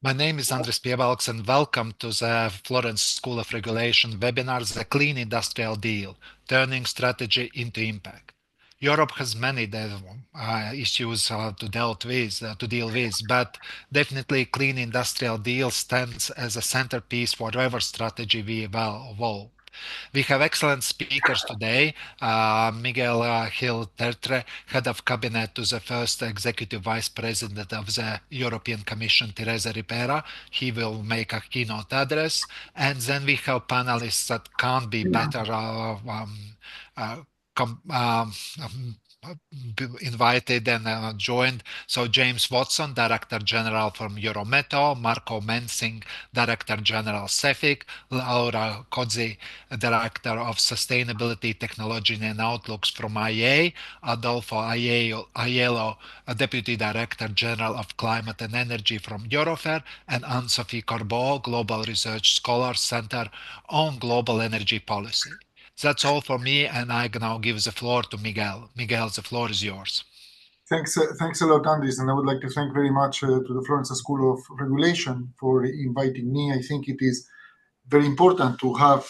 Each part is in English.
My name is Andris Piebalgs, and welcome to the Florence School of Regulation webinar, The Clean Industrial Deal, Turning Strategy into Impact. Europe has many issues to deal with, but definitely Clean Industrial Deal stands as a centerpiece for whatever strategy we evolve. We have excellent speakers today. Miguel Gil Tertre, Head of Cabinet to the first Executive Vice President of the European Commission, Teresa Ripera. He will make a keynote address. And then we have panelists that can't be better uh, com- um, invited and joined. So James Watson, Director General from Eurometaux, Marco Mensing, Director General CEFIC, Laura Cozzi, Director of Sustainability, Technology and Outlooks from IEA, Adolfo Aiello, Deputy Director General of Climate and Energy from Eurofer, and Anne-Sophie Corbeau, Global Research Scholar Center on Global Energy Policy. That's all for me, and I now give the floor to Miguel. Miguel, the floor is yours. Thanks a lot, Andris, and I would like to thank very much to the Florence School of Regulation for inviting me. I think it is very important to have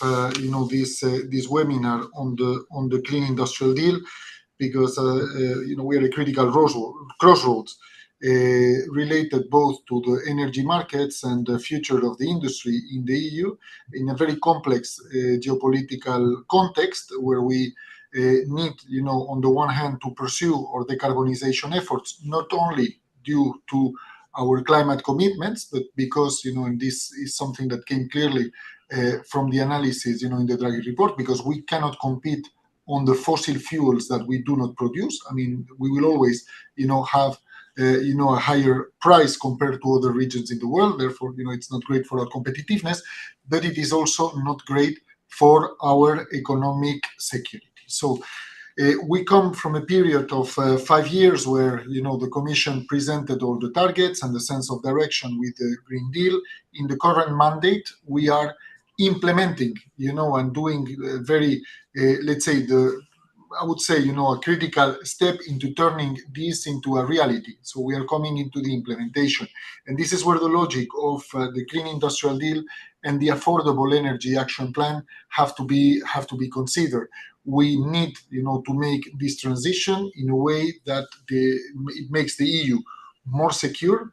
this webinar on the clean industrial deal, because we are at a critical crossroads related both to the energy markets and the future of the industry in the EU, in a very complex geopolitical context where we need, on the one hand, to pursue our decarbonization efforts, not only due to our climate commitments, but because, and this is something that came clearly from the analysis, in the Draghi report, because we cannot compete on the fossil fuels that we do not produce. I mean, we will always, have a higher price compared to other regions in the world. Therefore, it's not great for our competitiveness, but it is also not great for our economic security. So we come from a period of 5 years where, the Commission presented all the targets and the sense of direction with the Green Deal. In the current mandate, we are implementing, and doing very, let's say, I would say, a critical step into turning this into a reality. So we are coming into the implementation. And this is where the logic of the Clean Industrial Deal and the Affordable Energy Action Plan have to be considered. We need, to make this transition in a way that it makes the EU more secure,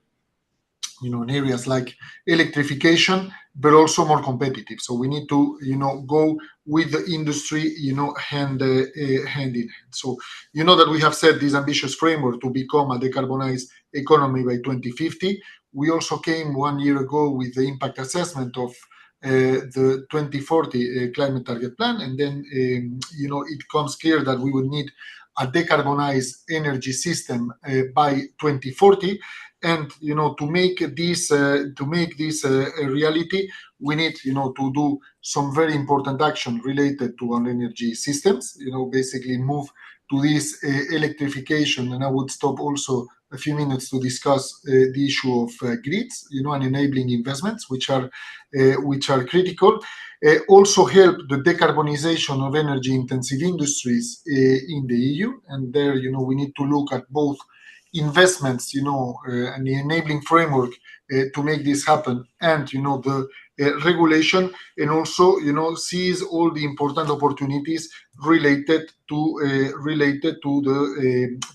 in areas like electrification, but also more competitive. So we need to, go with the industry, hand in hand. So that we have set this ambitious framework to become a decarbonized economy by 2050. We also came 1 year ago with the impact assessment of the 2040 climate target plan, and then it becomes clear that we would need a decarbonized energy system by 2040. And to make this a reality, we need to do some very important action related to our energy systems. Basically move to this electrification, and I would stop also a few minutes to discuss the issue of grids, and enabling investments, which are critical. Also help the decarbonization of energy-intensive industries in the EU, and there, we need to look at both investments, and the enabling framework to make this happen, and the regulation, and also seize all the important opportunities related to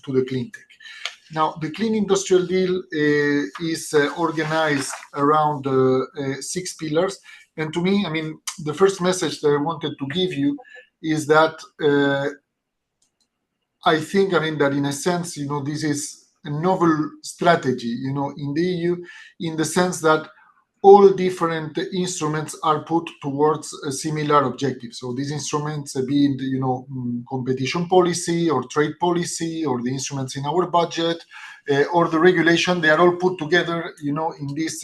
the clean tech. Now, the Clean Industrial Deal is organized around 6 pillars, and to me, I mean, the first message that I wanted to give you is that I think, I mean, that in a sense, this is a novel strategy, in the EU, in the sense that all different instruments are put towards a similar objective. So these instruments, be it, competition policy or trade policy, or the instruments in our budget, or the regulation, they are all put together, in this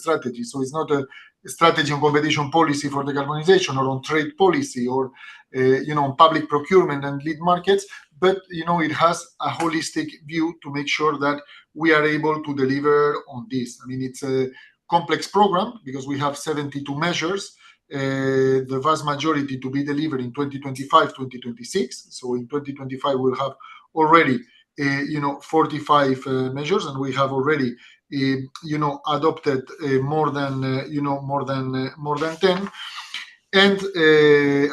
strategy. So it's not a strategy on competition policy for decarbonization, or on trade policy, or on public procurement and lead markets, but it has a holistic view to make sure that we are able to deliver on this. I mean, it's a complex program because we have 72 measures, the vast majority to be delivered in 2025, 2026. So in 2025, we'll have already 45 measures, and we have already adopted more than 10. And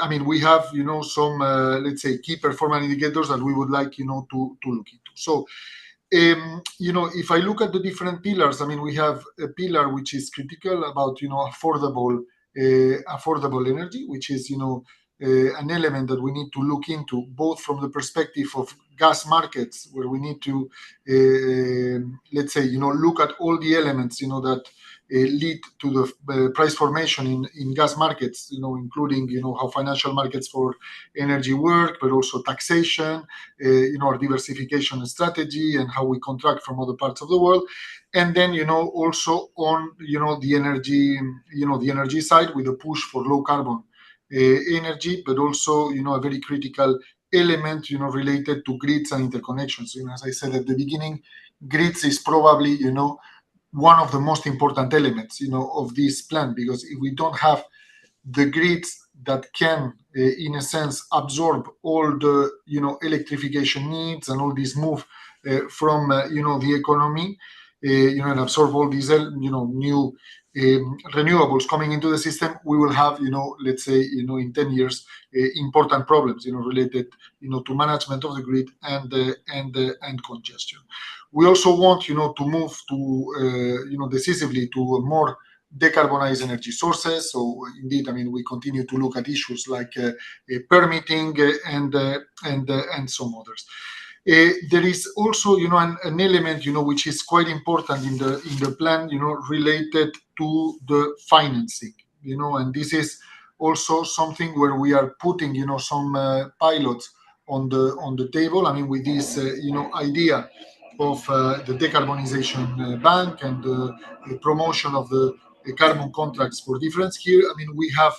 I mean, we have some let's say key performance indicators that we would like to look into. So if I look at the different pillars, I mean, we have a pillar which is critical about affordable energy, which is an element that we need to look into, both from the perspective of gas markets, where we need to let's say look at all the elements that lead to the price formation in gas markets, including how financial markets for energy work, but also taxation, our diversification strategy, and how we contract from other parts of the world. And then also on the energy side, with a push for low carbon energy, but also a very critical element related to grids and interconnections. As I said at the beginning, grids is probably one of the most important elements of this plan, because if we don't have the grids that can in a sense absorb all the electrification needs and all this move from the economy, and absorb all these new renewables coming into the system, we will have let's say in 10 years important problems related to management of the grid and congestion. We also want to move to decisively to a more decarbonize energy sources. So indeed, I mean, we continue to look at issues like permitting and some others. There is also, an element, which is quite important in the plan, related to the financing, and this is also something where we are putting, some pilots on the table. I mean, with this, idea of the decarbonization bank and the promotion of the carbon contracts for difference. Here, I mean, we have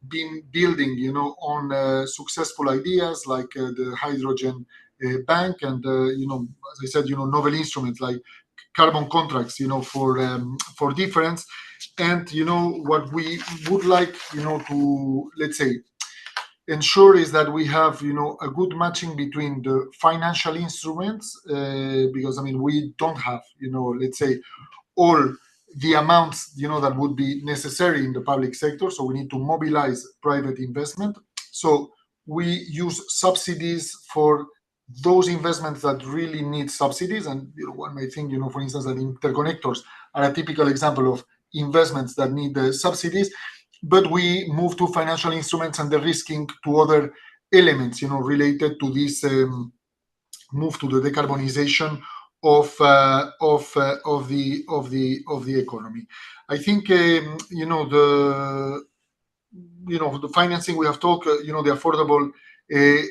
been building, on successful ideas like the hydrogen bank, and as I said, novel instruments like carbon contracts, for difference. And what we would like, to, let's say, ensure is that we have a good matching between the financial instruments, because I mean, we don't have let's say all the amounts that would be necessary in the public sector, so we need to mobilize private investment. So we use subsidies for those investments that really need subsidies. And one may think for instance that interconnectors are a typical example of investments that need subsidies, but we move to financial instruments and the risking to other elements related to this move to the decarbonization of the economy. I think the financing we have talked, the affordable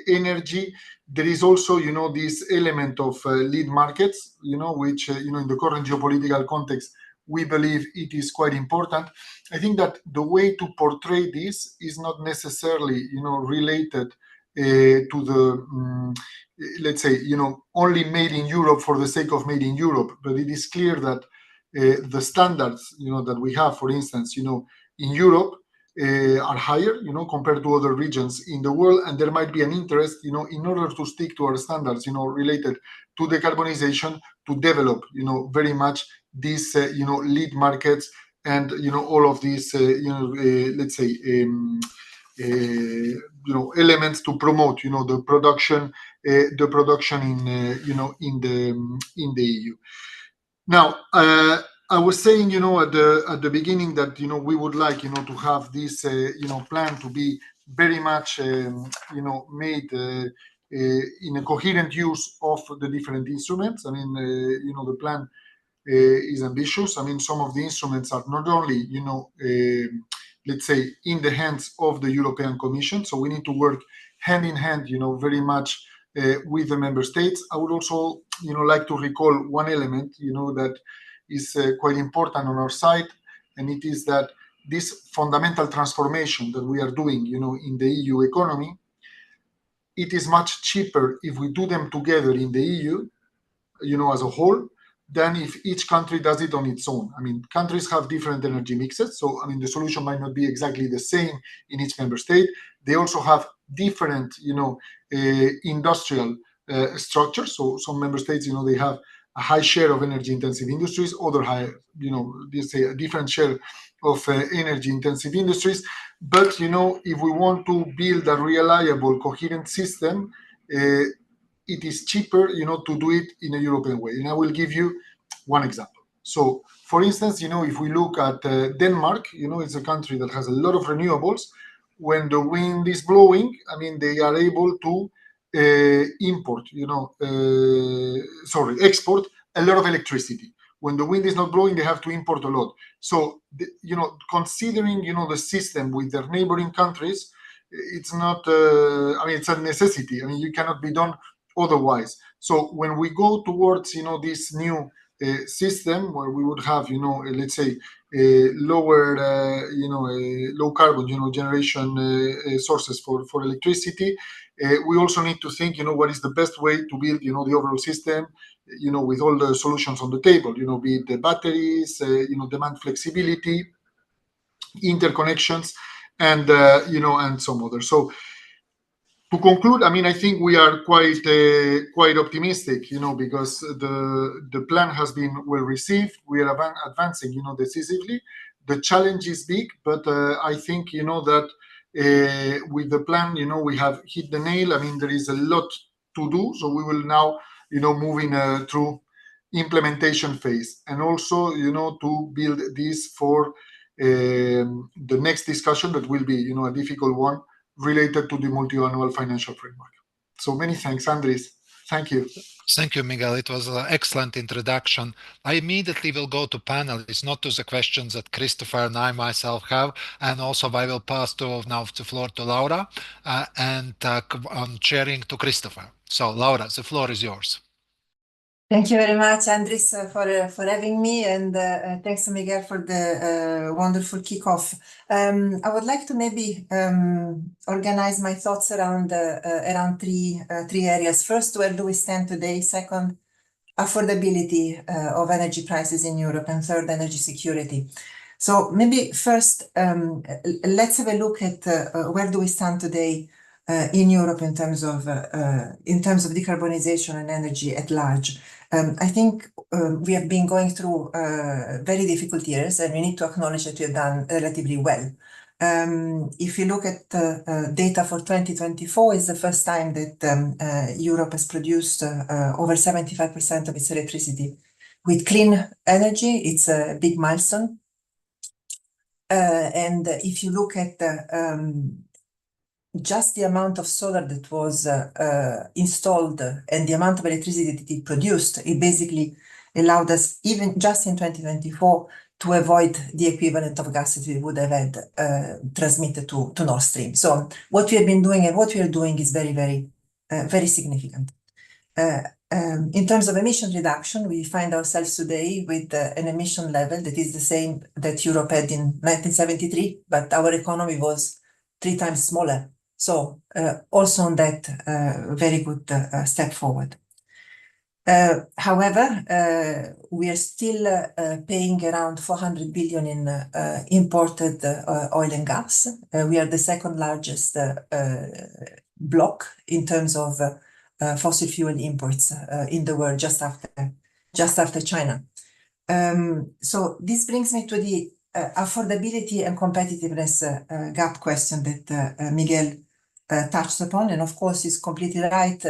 energy. There is also this element of lead markets, which in the current geopolitical context we believe it is quite important. I think that the way to portray this is not necessarily related to the let's say only made in Europe for the sake of made in Europe, but it is clear that the standards that we have, for instance, in Europe are higher, compared to other regions in the world, and there might be an interest, in order to stick to our standards, related to decarbonization, to develop, very much these, lead markets and all of these, let's say, elements to promote, the production in the EU. Now, I was saying, at the beginning that we would like, to have this, plan to be very much, made in a coherent use of the different instruments. I mean, the plan is ambitious. I mean, some of the instruments are not only, let's say, in the hands of the European Commission, so we need to work hand in hand, very much with the member states. I would also, like to recall one element, that is quite important on our side, and it is that this fundamental transformation that we are doing, in the EU economy, it is much cheaper if we do them together in the EU, as a whole, than if each country does it on its own. I mean, countries have different energy mixes, so I mean, the solution might not be exactly the same in each member state. They also have different, industrial structures. So some member states, they have a high share of energy-intensive industries, other high, this a different share of energy-intensive industries. But if we want to build a reliable, coherent system, it is cheaper, to do it in a European way. And I will give you one example. So, for instance, if we look at Denmark, it's a country that has a lot of renewables. When the wind is blowing, I mean, they are able to export a lot of electricity. When the wind is not blowing, they have to import a lot. So, considering, the system with their neighboring countries, it's not, it's a necessity. I mean, you cannot be done otherwise. So when we go towards, this new system where we would have, let's say, lower, low carbon, generation sources for electricity, we also need to think, what is the best way to build, the overall system, with all the solutions on the table, be it the batteries, demand flexibility, interconnections, and and some others. So to conclude, I mean, I think we are quite optimistic, because the plan has been well received. We are advancing, decisively. The challenge is big, but I think, that with the plan, we have hit the nail. I mean, there is a lot to do, so we will now, move in through implementation phase, and also, to build this for the next discussion that will be, a difficult one, related to the multi-annual financial framework. So many thanks, Andres. Thank you. Thank you, Miguel. It was an excellent introduction. I immediately will go to panelists, not to the questions that Christopher and I myself have, and also I will pass now the floor to Laura, and on sharing to Christopher. So, Laura, the floor is yours. Thank you very much, Andres, for having me, and thanks, Miguel, for the wonderful kickoff. I would like to maybe organize my thoughts around three areas. First, where do we stand today? Second, affordability of energy prices in Europe, and third, energy security. So maybe first, let's have a look at where do we stand today in Europe in terms of decarbonization and energy at large. I think we have been going through very difficult years, and we need to acknowledge that we have done relatively well. If you look at data for 2024, it's the first time that Europe has produced over 75% of its electricity with clean energy. It's a big milestone. And if you look at just the amount of solar that was installed and the amount of electricity that it produced, it basically allowed us, even just in 2024, to avoid the equivalent of gas that we would have had transmitted to Nord Stream. So what we have been doing and what we are doing is very, very, very significant. In terms of emission reduction, we find ourselves today with an emission level that is the same that Europe had in 1973, but our economy was 3 times smaller. So also on that, very good step forward. However, we are still paying around 400 billion in imported oil and gas. We are the second largest bloc in terms of fossil fuel imports in the world, just after China. So this brings me to the affordability and competitiveness gap question that Miguel touched upon, and of course is completely right.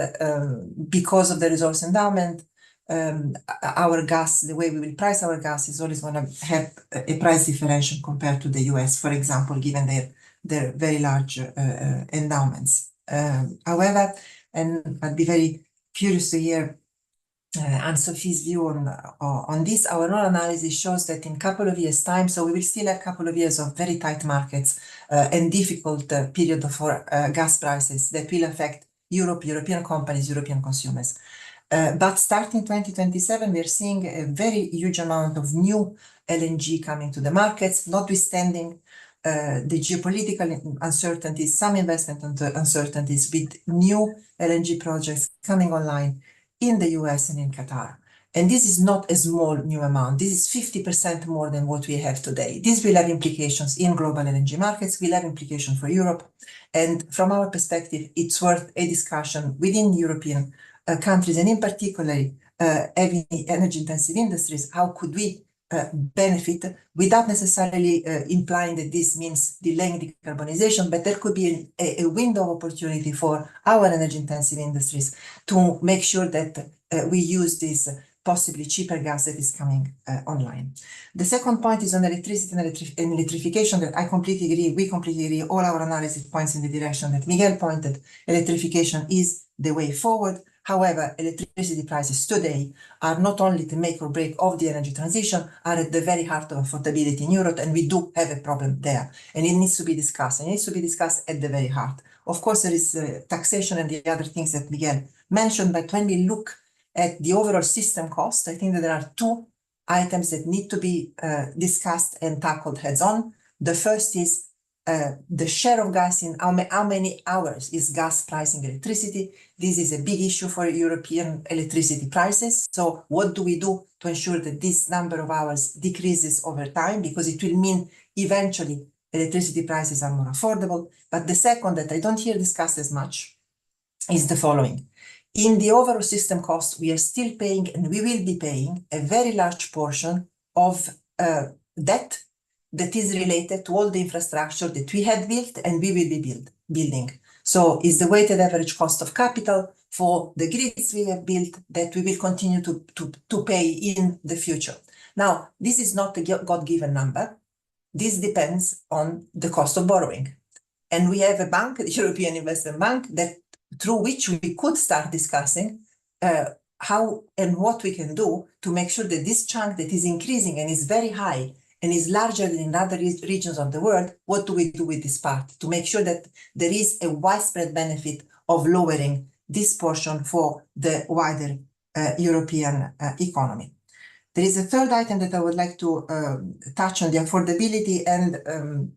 Because of the resource endowment, our gas, the way we will price our gas, is always going to have a price differential compared to the US, for example, given their very large endowments. However, and I'd be very curious to hear Anne-Sophie's view on this. Our own analysis shows that in a couple of years' time, so we will still have a couple of years of very tight markets and difficult period for gas prices that will affect Europe, European companies, European consumers. But starting 2027, we are seeing a very huge amount of new LNG coming to the markets, notwithstanding the geopolitical uncertainties, some investment uncertainties, with new LNG projects coming online in the US and in Qatar. And this is not a small new amount. This is 50% more than what we have today. This will have implications in global LNG markets, will have implications for Europe. And from our perspective, it's worth a discussion within European countries, and in particular heavy energy-intensive industries, how could we benefit without necessarily implying that this means delaying decarbonization, but there could be a window of opportunity for our energy-intensive industries to make sure that we use this possibly cheaper gas that is coming online. The second point is on electricity and electrification that I completely agree, we completely agree, all our analysis points in the direction that Miguel pointed. Electrification is the way forward. However, electricity prices today are not only the make or break of the energy transition, are at the very heart of affordability in Europe, and we do have a problem there. And it needs to be discussed, and it needs to be discussed at the very heart. Of course, there is taxation and the other things that Miguel mentioned, but when we look at the overall system cost, I think that there are two items that need to be discussed and tackled heads on. The first is the share of gas in how many hours is gas pricing electricity. This is a big issue for European electricity prices. So what do we do to ensure that this number of hours decreases over time? Because it will mean eventually electricity prices are more affordable. But the second that I don't hear discussed as much is the following. In the overall system cost, we are still paying, and we will be paying, a very large portion of debt that is related to all the infrastructure that we had built and we will be building. So is the weighted average cost of capital for the grids we have built that we will continue to pay in the future. Now, this is not a God-given number. This depends on the cost of borrowing. And we have a bank, the European Investment Bank, that through which we could start discussing how and what we can do to make sure that this chunk that is increasing and is very high and is larger than in other regions of the world, what do we do with this part to make sure that there is a widespread benefit of lowering this portion for the wider European economy. There is a third item that I would like to touch on, the affordability and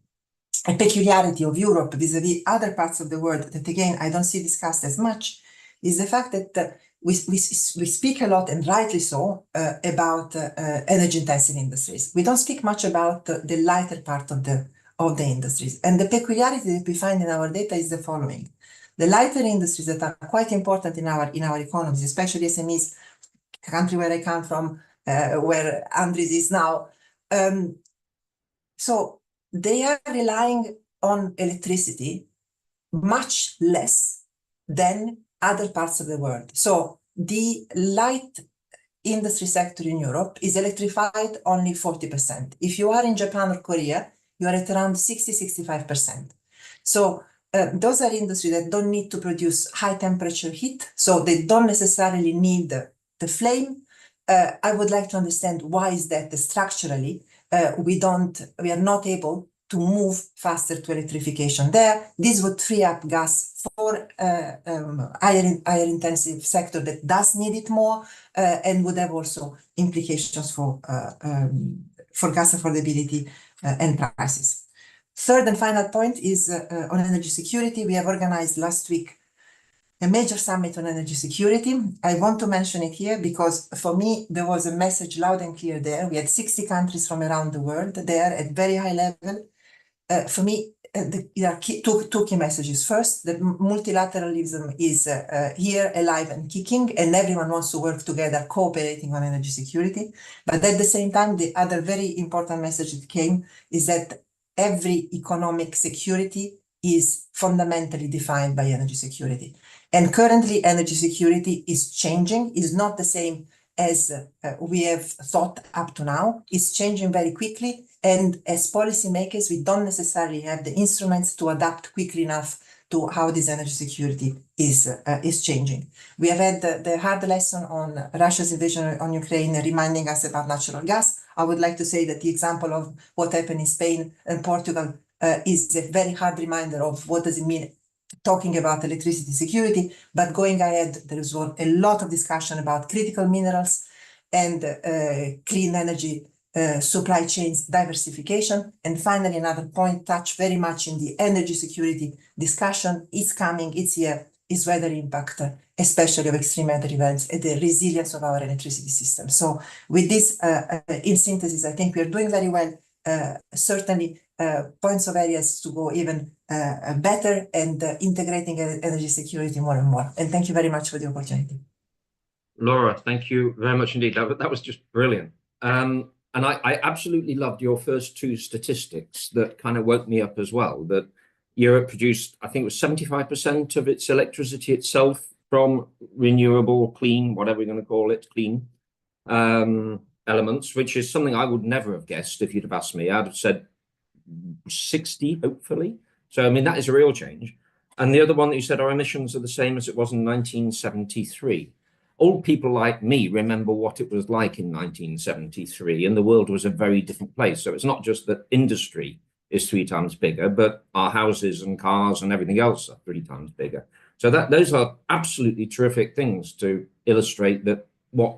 a peculiarity of Europe vis-a-vis other parts of the world that, again, I don't see discussed as much, is the fact that we speak a lot, and rightly so, about energy-intensive industries. We don't speak much about the lighter part of the industries. And the peculiarity that we find in our data is the following. The lighter industries that are quite important in our economies, especially SMEs, country where I come from, where Andres is now. So they are relying on electricity much less than other parts of the world. So the light industry sector in Europe is electrified only 40%. If you are in Japan or Korea, you are at around 60-65%. So those are industries that don't need to produce high temperature heat, so they don't necessarily need the flame. I would like to understand why is that structurally we are not able to move faster to electrification there. This would free up gas for higher intensive sector that does need it more, and would have also implications for gas affordability and prices. Third and final point is on energy security. We have organized last week a major summit on energy security. I want to mention it here because for me, there was a message loud and clear there. We had 60 countries from around the world there at very high level. For me, there are two key messages. First, that multilateralism is here, alive and kicking, and everyone wants to work together, cooperating on energy security. But at the same time, the other very important message that came is that every economic security is fundamentally defined by energy security. And currently, energy security is changing, is not the same as we have thought up to now. It's changing very quickly. And as policymakers, we don't necessarily have the instruments to adapt quickly enough to how this energy security is changing. We have had the hard lesson on Russia's invasion on Ukraine, reminding us about natural gas. I would like to say that the example of what happened in Spain and Portugal is a very hard reminder of what does it mean talking about electricity security. But going ahead, there is a lot of discussion about critical minerals and clean energy supply chains diversification. And finally, another point touched very much in the energy security discussion, it's coming, it's here, is weather impact, especially of extreme weather events, and the resilience of our electricity system. So with this, in synthesis, I think we are doing very well. Certainly points of areas to go even better, and integrating energy security more and more. And thank you very much for the opportunity. Laura, thank you very much indeed. That was just brilliant. And I absolutely loved your first two statistics that kind of woke me up as well, that Europe produced, I think it was 75% of its electricity itself from renewable, clean, whatever you're going to call it, clean elements, which is something I would never have guessed if you'd have asked me. I'd have said 60, hopefully. So, I mean, that is a real change. And the other one that you said, our emissions are the same as it was in 1973. Old people like me remember what it was like in 1973, and the world was a very different place. So it's not just that industry is 3 times bigger, but our houses and cars and everything else are 3 times bigger. So those are absolutely terrific things to illustrate that what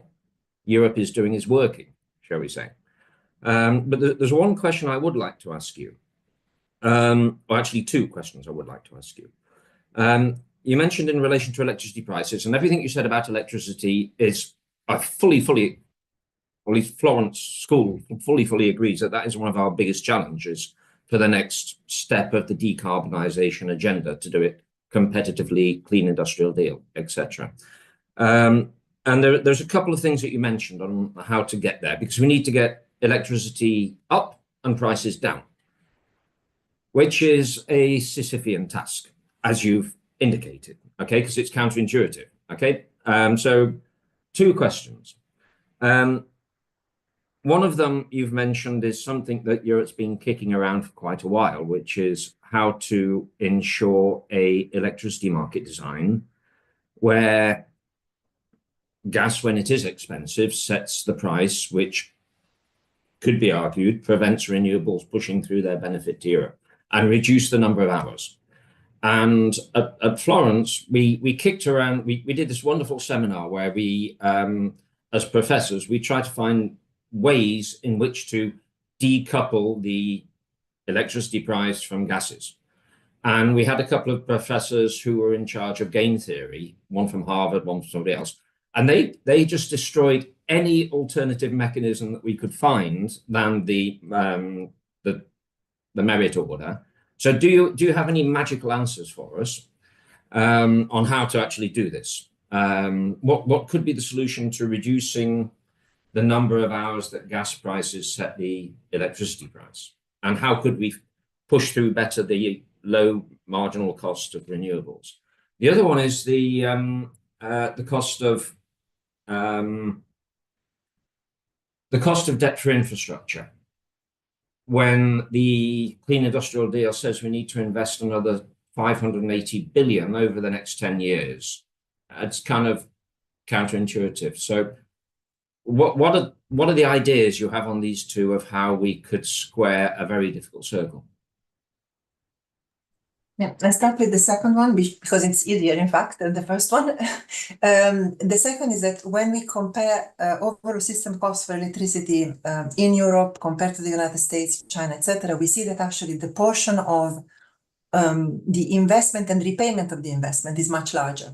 Europe is doing is working, shall we say. But there's one question I would like to ask you. Or actually 2 questions I would like to ask you. You mentioned in relation to electricity prices, and everything you said about electricity is fully, at least Florence School fully agrees that is one of our biggest challenges for the next step of the decarbonisation agenda, to do it competitively, clean industrial deal, etc. And there's a couple of things that you mentioned on how to get there, because we need to get electricity up and prices down, which is a Sisyphean task, as you've indicated, okay, because it's counterintuitive, okay? So 2 questions. One of them you've mentioned is something that Europe's been kicking around for quite a while, which is how to ensure a electricity market design where gas, when it is expensive, sets the price, which could be argued prevents renewables pushing through their benefit to Europe, and reduce the number of hours. And at Florence, we kicked around, we did this wonderful seminar where we, as professors, we tried to find ways in which to decouple the electricity price from gases. And we had a couple of professors who were in charge of game theory, one from Harvard, one from somebody else. And they just destroyed any alternative mechanism that we could find than the merit order. So do you have any magical answers for us on how to actually do this? What could be the solution to reducing the number of hours that gas prices set the electricity price? And how could we push through better the low marginal cost of renewables? The other one is the cost of debt for infrastructure. When the Clean Industrial Deal says we need to invest another 580 billion over the next 10 years, it's kind of counterintuitive. So what are the ideas you have on these 2 of how we could square a very difficult circle? Yeah, let's start with the second one because it's easier, in fact, than the first one. The second is that when we compare overall system costs for electricity in Europe compared to the United States, China, etc., we see that actually the portion of the investment and repayment of the investment is much larger.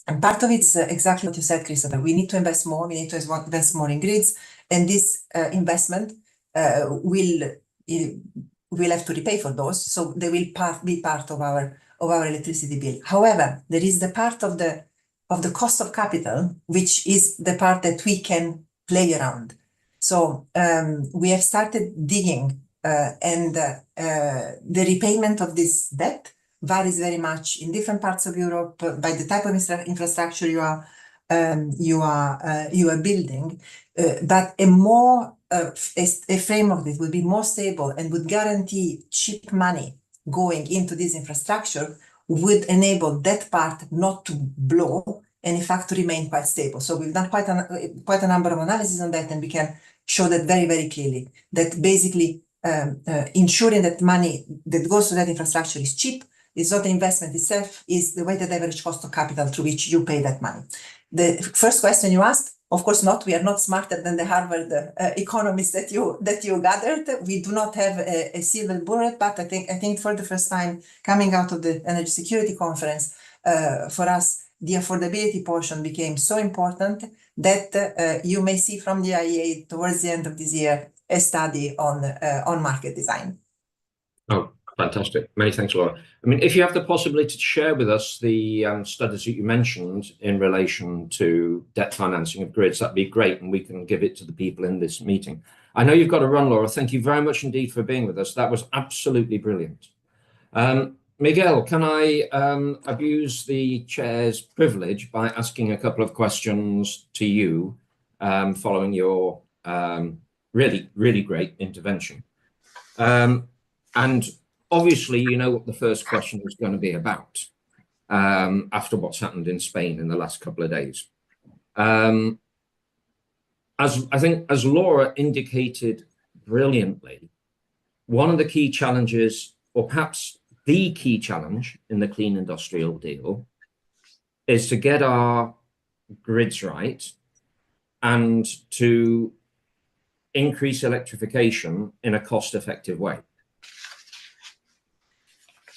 And part of it is exactly what you said, Christopher. We need to invest more. We need to invest more in grids, and this investment we'll have to repay for those, so they will be part of our electricity bill. However, there is the part of the cost of capital, which is the part that we can play around. So we have started digging, and the repayment of this debt varies very much in different parts of Europe by the type of infrastructure you are building, but a framework that will be more stable and would guarantee cheap money going into this infrastructure would enable that part not to blow and in fact to remain quite stable. So we've done quite a number of analyses on that, and we can show that very, very clearly, that basically ensuring that money that goes to that infrastructure is cheap, is not the investment itself, is the weighted average cost of capital through which you pay that money. The first question you asked, of course not, we are not smarter than the Harvard economists that you gathered. We do not have a silver bullet, but I think for the first time coming out of the Energy Security Conference, for us, the affordability portion became so important that you may see from the IEA towards the end of this year a study on market design. Oh, Fantastic. Many thanks, Laura. I mean, if you have the possibility to share with us the studies that you mentioned in relation to debt financing of grids, that'd be great, and we can give it to the people in this meeting. I know you've got to run, Laura. Thank you very much indeed for being with us. That was absolutely brilliant. Miguel, can I abuse the chair's privilege by asking a couple of questions to you following your really, really great intervention? And obviously, you know what the first question is going to be about after what's happened in Spain in the last couple of days. As Laura indicated brilliantly, one of the key challenges, or perhaps the key challenge in the clean industrial deal, is to get our grids right and to increase electrification in a cost-effective way.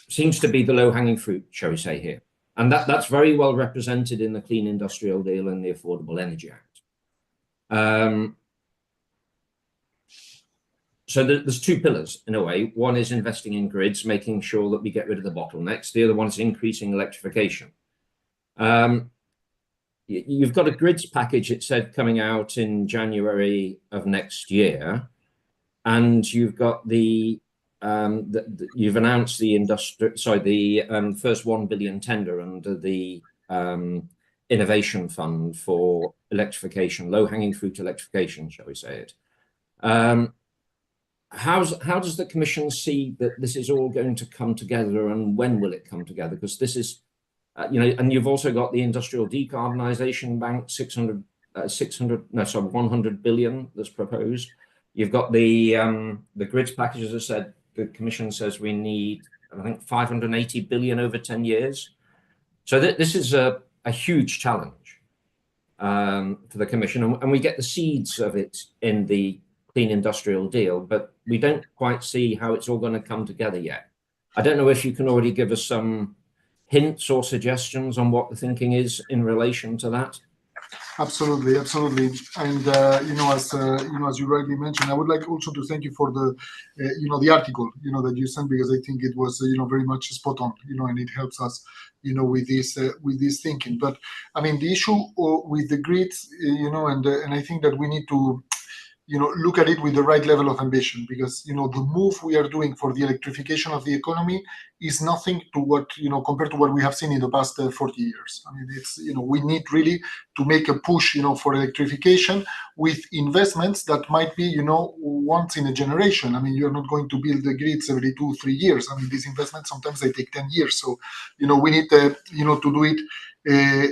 Seems to be the low-hanging fruit, shall we say, here. And that's very well represented in the Clean Industrial Deal and the Affordable Energy Act. So there's two pillars, in a way. One is investing in grids, making sure that we get rid of the bottlenecks. The other one is increasing electrification. You've got a grids package, it said, coming out in January of next year. And you've got you've announced the first 1 billion tender under the Innovation Fund for electrification, low-hanging fruit electrification, shall we say it. How does the Commission see that this is all going to come together, and when will it come together? Because this is, and you've also got the Industrial Decarbonization Bank, 100 billion that's proposed. You've got the grids package, as I said. The Commission says we need, I think, 580 billion over 10 years. So this is a huge challenge for the Commission, and we get the seeds of it in the Clean Industrial Deal, but we don't quite see how it's all going to come together yet. I don't know if you can already give us some hints or suggestions on what the thinking is in relation to that. Absolutely. And as you rightly mentioned, I would like also to thank you for the the article that you sent, because I think it was very much spot on, and it helps us with this thinking. But I mean, the issue with the grids, and I think that we need to look at it with the right level of ambition, because the move we are doing for the electrification of the economy is nothing to what compared to what we have seen in the past 40 years. I mean, it's we need really to make a push for electrification with investments that might be once in a generation. I mean, you're not going to build the grids every 2-3 years. I mean, these investments sometimes they take 10 years. So we need to do it.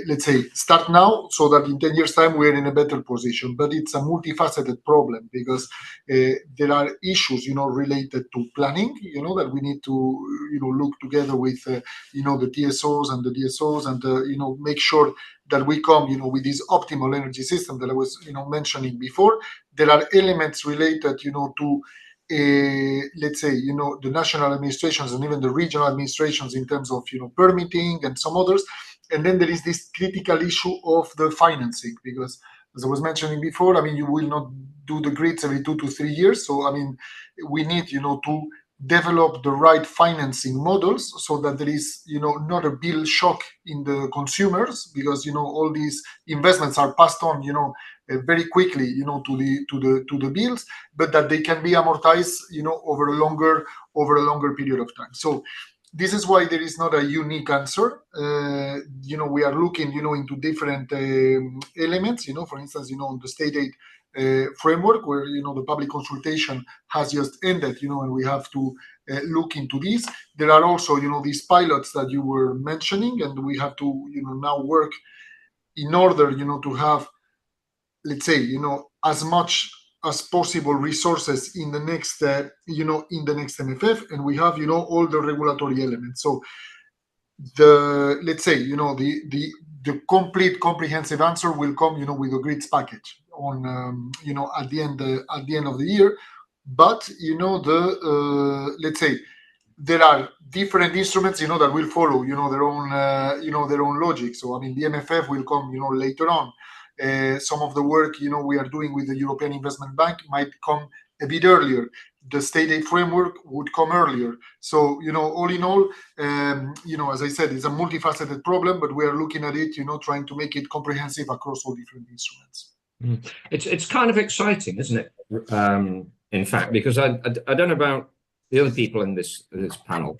Let's say start now, so that in 10 years time we're in a better position. But it's a multifaceted problem, because there are issues related to planning that we need to look together with the TSOs and the DSOs, and make sure that we come with this optimal energy system that I was mentioning before. There are elements related to let's say the national administrations and even the regional administrations in terms of permitting and some others. And then there is this critical issue of the financing, because as I was mentioning before, I mean, you will not do the grids every 2 to 3 years. So, I mean, we need, to develop the right financing models so that there is, not a bill shock in the consumers, because, all these investments are passed on, very quickly, to the bills, but that they can be amortized, over a longer period of time. So, this is why there is not a unique answer. We are looking, into different elements. For instance, on the state aid framework, where the public consultation has just ended. And we have to look into this. There are also, these pilots that you were mentioning, and we have to, now work in order, to have, let's say, as much as possible resources in the next MFF, and we have all the regulatory elements. So let's say the complete comprehensive answer will come with a grids package on at the end of the year. But let's say there are different instruments that will follow their own logic. So I mean, the MFF will come later on. Some of the work we are doing with the European Investment Bank might come a bit earlier. The state aid framework would come earlier. So, all in all, as I said, it's a multifaceted problem, but we are looking at it, trying to make it comprehensive across all different instruments. It's kind of exciting, isn't it? In fact, because I don't know about the other people in this panel,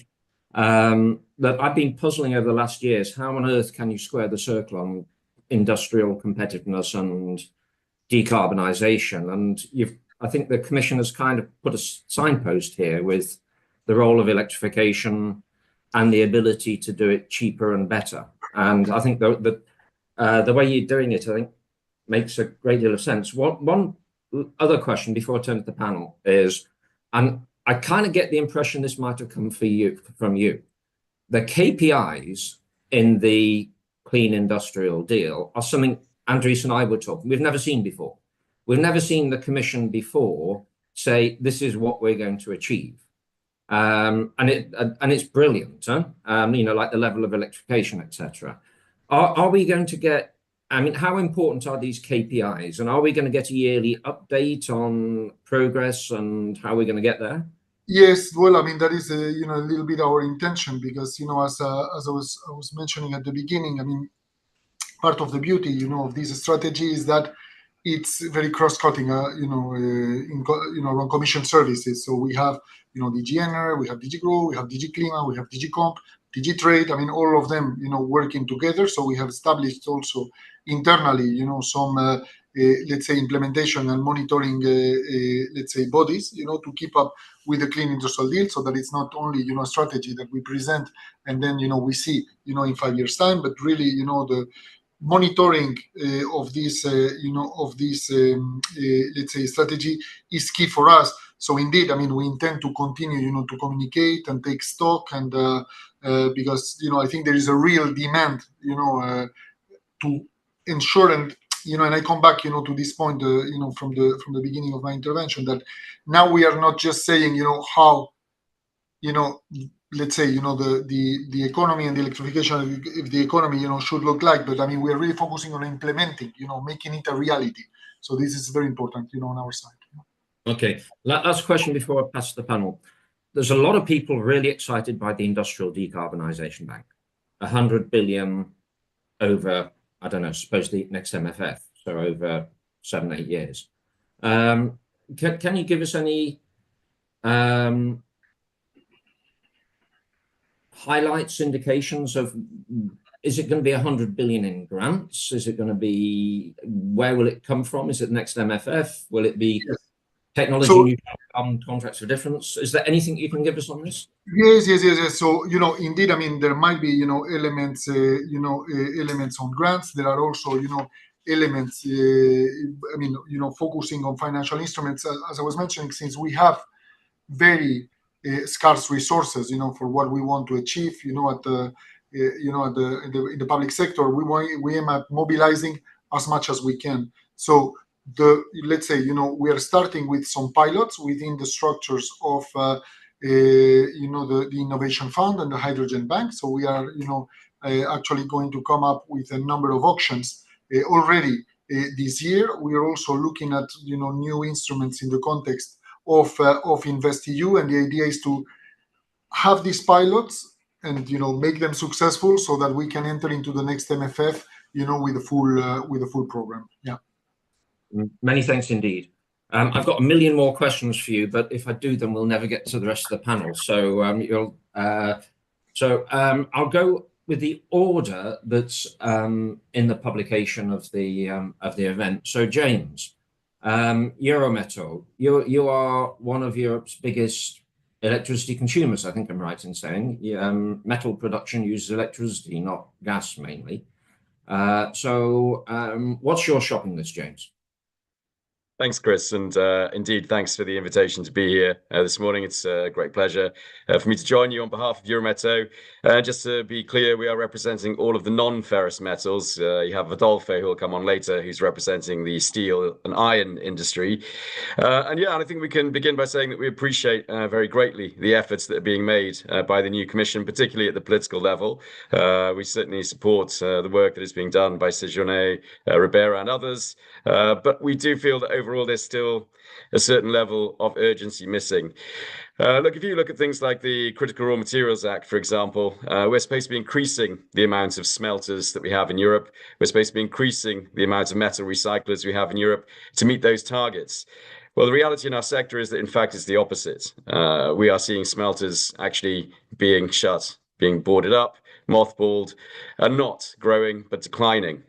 that I've been puzzling over the last years. How on earth can you square the circle on industrial competitiveness and decarbonisation? And I think the Commission has kind of put a signpost here with the role of electrification and the ability to do it cheaper and better. And I think the way you're doing it, I think, makes a great deal of sense. One other question before I turn to the panel is, and I kind of get the impression this might have come from you. The KPIs in the clean industrial deal are something Andries and I were talking. We've never seen before. We've never seen the Commission before say, this is what we're going to achieve. And it's brilliant, huh? Like the level of electrification, etc. Are we going to get, how important are these KPIs? And are we going to get a yearly update on progress and how we're going to get there? Yes, well, that is a little bit our intention, because as I was mentioning at the beginning, part of the beauty of this strategy is that it's very cross-cutting, around Commission services. So we have DG Ener, we have DG Grow, we have DG Clima, we have DG Comp, DG Trade. all of them working together. So we have established also internally some let's say implementation and monitoring let's say bodies to keep up with the clean industrial deal, so that it's not only a strategy that we present and then we see in 5 years time, but really the monitoring of this let's say strategy is key for us. So indeed, we intend to continue to communicate and take stock, and because I think there is a real demand to ensure, and and I come back to this point from the beginning of my intervention, that now we are not just saying how let's say the economy and the electrification of the economy should look like, but we are really focusing on implementing, making it a reality. So this is very important on our side. Okay, last question before I pass to the panel. There's a lot of people really excited by the Industrial Decarbonisation Bank, 100 billion over, I don't know, suppose the next MFF, so over 7-8 years. Can you give us any highlights, indications of, is it going to be 100 billion in grants? Is it going to be, where will it come from? Is it next MFF? Will it be technology neutral contracts for difference? Is there anything you can give us on this? Yes. So indeed, there might be elements elements on grants. There are also elements focusing on financial instruments, as I was mentioning, since we have very scarce resources for what we want to achieve at the in the public sector. We aim at mobilizing as much as we can. So let's say we are starting with some pilots within the structures of the Innovation Fund and the Hydrogen Bank. So we are actually going to come up with a number of auctions already this year. We are also looking at new instruments in the context of InvestEU, and the idea is to have these pilots and make them successful so that we can enter into the next MFF with the full program. Yeah. Many thanks indeed. I've got a million more questions for you, but if I do them, we'll never get to the rest of the panel. So I'll go with the order that's in the publication of the event. So James, Eurometaux, you are one of Europe's biggest electricity consumers, I think I'm right in saying. Metal production uses electricity, not gas mainly. So what's your shopping list, James? Thanks, Chris, and indeed, thanks for the invitation to be here this morning. It's a great pleasure for me to join you on behalf of Eurometaux. Just to be clear, we are representing all of the non-ferrous metals. You have Adolfo, who will come on later, who's representing the steel and iron industry. And I think we can begin by saying that we appreciate very greatly the efforts that are being made by the new Commission, particularly at the political level. We certainly support the work that is being done by Sejourné, Ribera and others, but we do feel that overall overall, there's still a certain level of urgency missing. Look, if you look at things like the Critical Raw Materials Act, for example, we're supposed to be increasing the amount of smelters that we have in Europe. We're supposed to be increasing the amount of metal recyclers we have in Europe to meet those targets. Well, the reality in our sector is that, in fact, it's the opposite. We are seeing smelters actually being shut, being boarded up, mothballed, and not growing, but declining.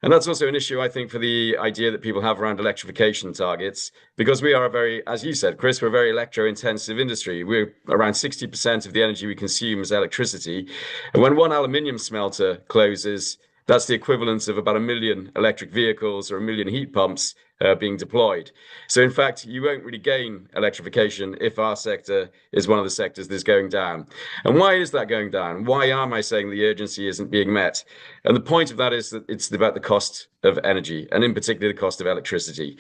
And that's also an issue, I think, for the idea that people have around electrification targets, because we are a very, as you said, Chris, we're a very electro-intensive industry. We're around 60% of the energy we consume is electricity. And when one aluminium smelter closes, that's the equivalent of about 1 million electric vehicles or 1 million heat pumps being deployed. So in fact, you won't really gain electrification if our sector is one of the sectors that's going down. And why is that going down? Why am I saying the urgency isn't being met? And the point of that is that it's about the cost of energy, and in particular the cost of electricity.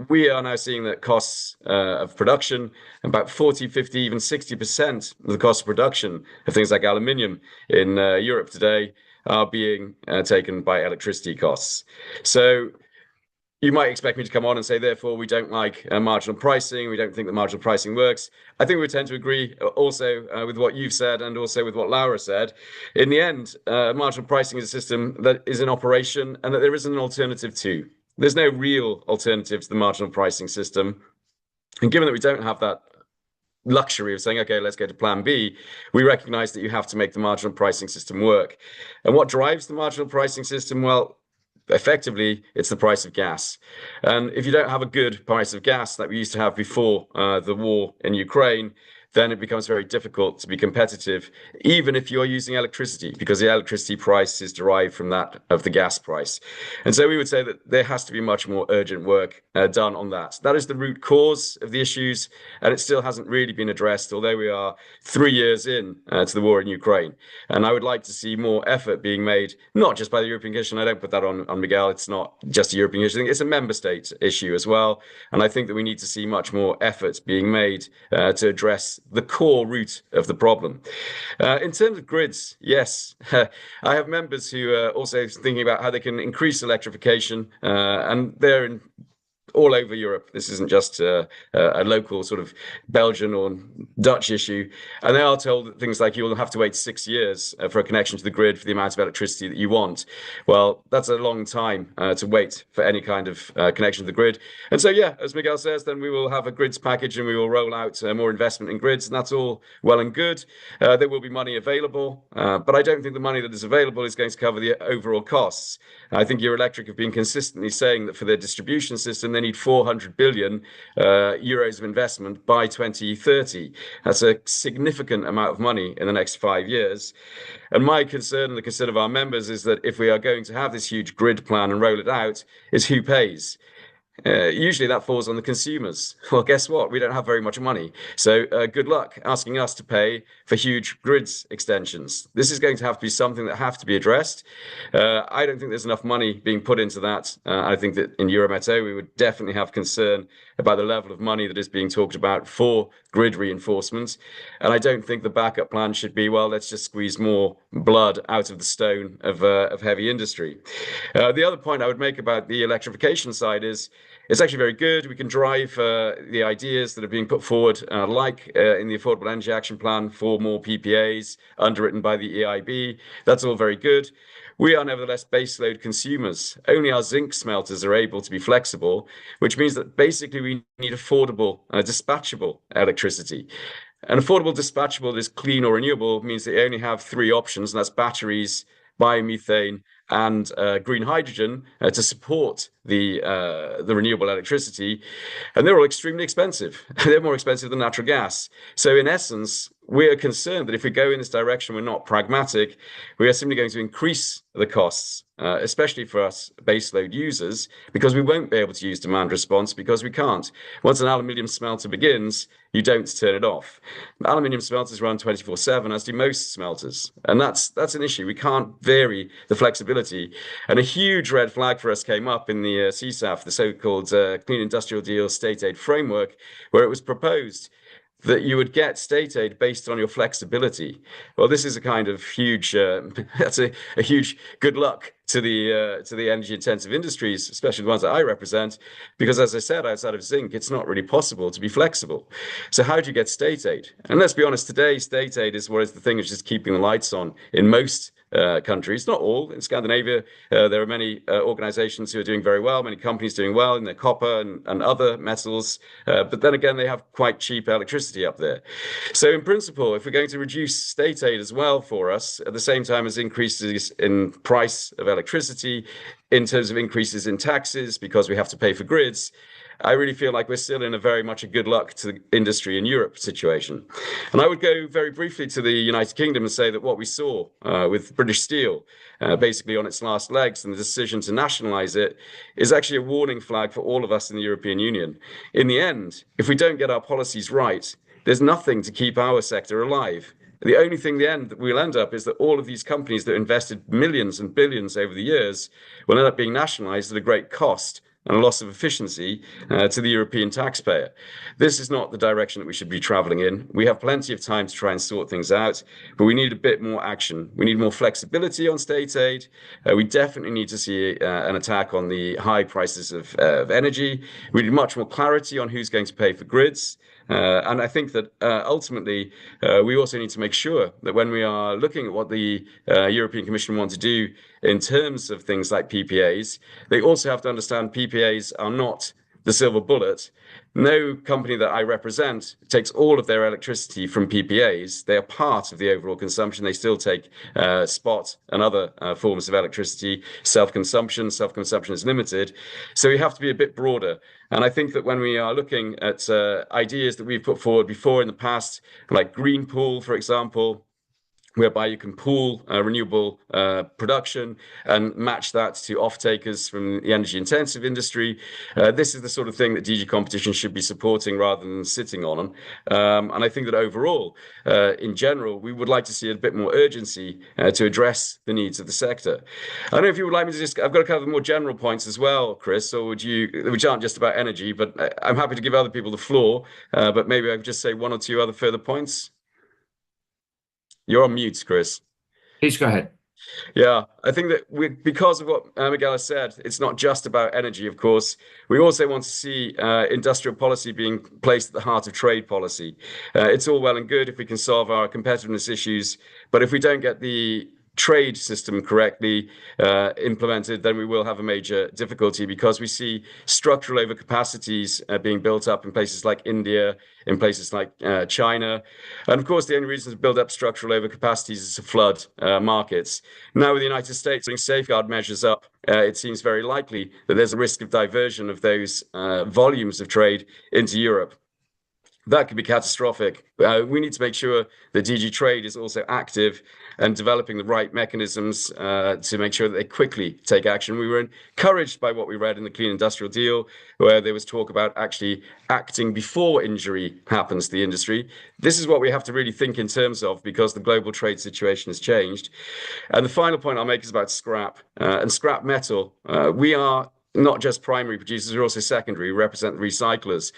We are now seeing that costs of production, about 40, 50, even 60% of the cost of production of things like aluminium in Europe today are being taken by electricity costs. So you might expect me to come on and say, therefore, we don't like marginal pricing. We don't think that marginal pricing works. I think we tend to agree also with what you've said and also with what Laura said. In the end, marginal pricing is a system that is in operation and that there isn't an alternative to. There's no real alternative to the marginal pricing system. And given that we don't have that luxury of saying, okay, let's go to plan B, we recognize that you have to make the marginal pricing system work. And what drives the marginal pricing system? Well, effectively, it's the price of gas. And if you don't have a good price of gas that we used to have before the war in Ukraine, then it becomes very difficult to be competitive, even if you're using electricity, because the electricity price is derived from that of the gas price. And so we would say that there has to be much more urgent work done on that. That is the root cause of the issues, and it still hasn't really been addressed, although we are 3 years in to the war in Ukraine. And I would like to see more effort being made, not just by the European Commission. I don't put that on Miguel. It's not just a European issue. It's a member state issue as well. And I think that we need to see much more effort being made to address the core root of the problem. In terms of grids, yes, I have members who are also thinking about how they can increase electrification, and they're in all over Europe. This isn't just a local sort of Belgian or Dutch issue. And they are told that things like you'll have to wait 6 years for a connection to the grid for the amount of electricity that you want. Well, that's a long time to wait for any kind of connection to the grid. And so, yeah, as Miguel says, then we will have a grids package and we will roll out more investment in grids. And that's all well and good. There will be money available, but I don't think the money that is available is going to cover the overall costs. I think Eurelectric have been consistently saying that for their distribution system, they need 400 billion euros of investment by 2030. That's a significant amount of money in the next 5 years. And my concern and the concern of our members is that if we are going to have this huge grid plan and roll it out, is who pays? Usually that falls on the consumers. Well, guess what? We don't have very much money. So good luck asking us to pay for huge grids extensions. This is going to have to be something that have to be addressed. I don't think there's enough money being put into that. I think that in Eurometaux, we would definitely have concern about the level of money that is being talked about for grid reinforcement. And I don't think the backup plan should be, well, let's just squeeze more blood out of the stone of heavy industry. The other point I would make about the electrification side is it's actually very good. We can drive the ideas that are being put forward, like in the Affordable Energy Action Plan for more PPAs underwritten by the EIB. That's all very good. We are nevertheless baseload consumers. Only our zinc smelters are able to be flexible, which means that basically we need affordable, dispatchable electricity. And affordable, dispatchable that is clean or renewable means that you only have 3 options, and that's batteries, biomethane, and green hydrogen to support the renewable electricity. And they're all extremely expensive. They're more expensive than natural gas. So in essence, we are concerned that if we go in this direction, we're not pragmatic, we are simply going to increase the costs, especially for us baseload users, because we won't be able to use demand response because we can't. Once an aluminium smelter begins, you don't turn it off. Aluminium smelters run 24/7, as do most smelters. And that's an issue. We can't vary the flexibility. And a huge red flag for us came up in the CSAF, the so-called Clean Industrial Deal State Aid Framework, where it was proposed that you would get state aid based on your flexibility. Well, this is a kind of huge, that's a huge good luck to the energy intensive industries, especially the ones that I represent, because as I said, outside of zinc, it's not really possible to be flexible. So how do you get state aid? And let's be honest, today, state aid is what is the thing which is keeping the lights on in most countries, not all. In Scandinavia, there are many organizations who are doing very well, many companies doing well in their copper and other metals. But then again, they have quite cheap electricity up there. So in principle, if we're going to reduce state aid as well for us, at the same time as increases in price of electricity, in terms of increases in taxes, because we have to pay for grids, I really feel like we're still in a very much a good luck to the industry in Europe situation. And I would go very briefly to the United Kingdom and say that what we saw with British Steel, basically on its last legs, and the decision to nationalize it, is actually a warning flag for all of us in the European Union. In the end, if we don't get our policies right, there's nothing to keep our sector alive. The only thing that we'll end up is that all of these companies that invested millions and billions over the years will end up being nationalized at a great cost and a loss of efficiency to the European taxpayer. This is not the direction that we should be traveling in. We have plenty of time to try and sort things out, but we need a bit more action. We need more flexibility on state aid. We definitely need to see an attack on the high prices of energy. We need much more clarity on who's going to pay for grids. And I think that ultimately, we also need to make sure that when we are looking at what the European Commission want to do in terms of things like PPAs, they also have to understand PPAs are not the silver bullet. No company that I represent takes all of their electricity from PPAs. They are part of the overall consumption. They still take spot and other forms of electricity. Self-consumption is limited. So we have to be a bit broader. And I think that when we are looking at ideas that we've put forward before in the past, like Green Pool, for example, whereby you can pool renewable production and match that to off-takers from the energy-intensive industry. This is the sort of thing that DG Competition should be supporting rather than sitting on. And I think that overall, in general, we would like to see a bit more urgency to address the needs of the sector. I don't know if you would like me to just, I've got a couple of more general points as well, Chris, or which aren't just about energy, but I'm happy to give other people the floor, but maybe I could just say one or two other further points. You're on mute, Chris. Please go ahead. Yeah, I think that because of what Miguel has said, it's not just about energy, of course. We also want to see industrial policy being placed at the heart of trade policy. It's all well and good if we can solve our competitiveness issues, but if we don't get the trade system correctly implemented, then we will have a major difficulty, because we see structural overcapacities being built up in places like India, in places like China. And of course, the only reason to build up structural overcapacities is to flood markets. Now, with the United States putting safeguard measures up, it seems very likely that there's a risk of diversion of those volumes of trade into Europe. That could be catastrophic. We need to make sure that DG Trade is also active and developing the right mechanisms to make sure that they quickly take action. We were encouraged by what we read in the Clean Industrial Deal, where there was talk about actually acting before injury happens to the industry. This is what we have to really think in terms of, because the global trade situation has changed. And the final point I'll make is about scrap and scrap metal. We are not just primary producers, we're also secondary. We represent the recyclers.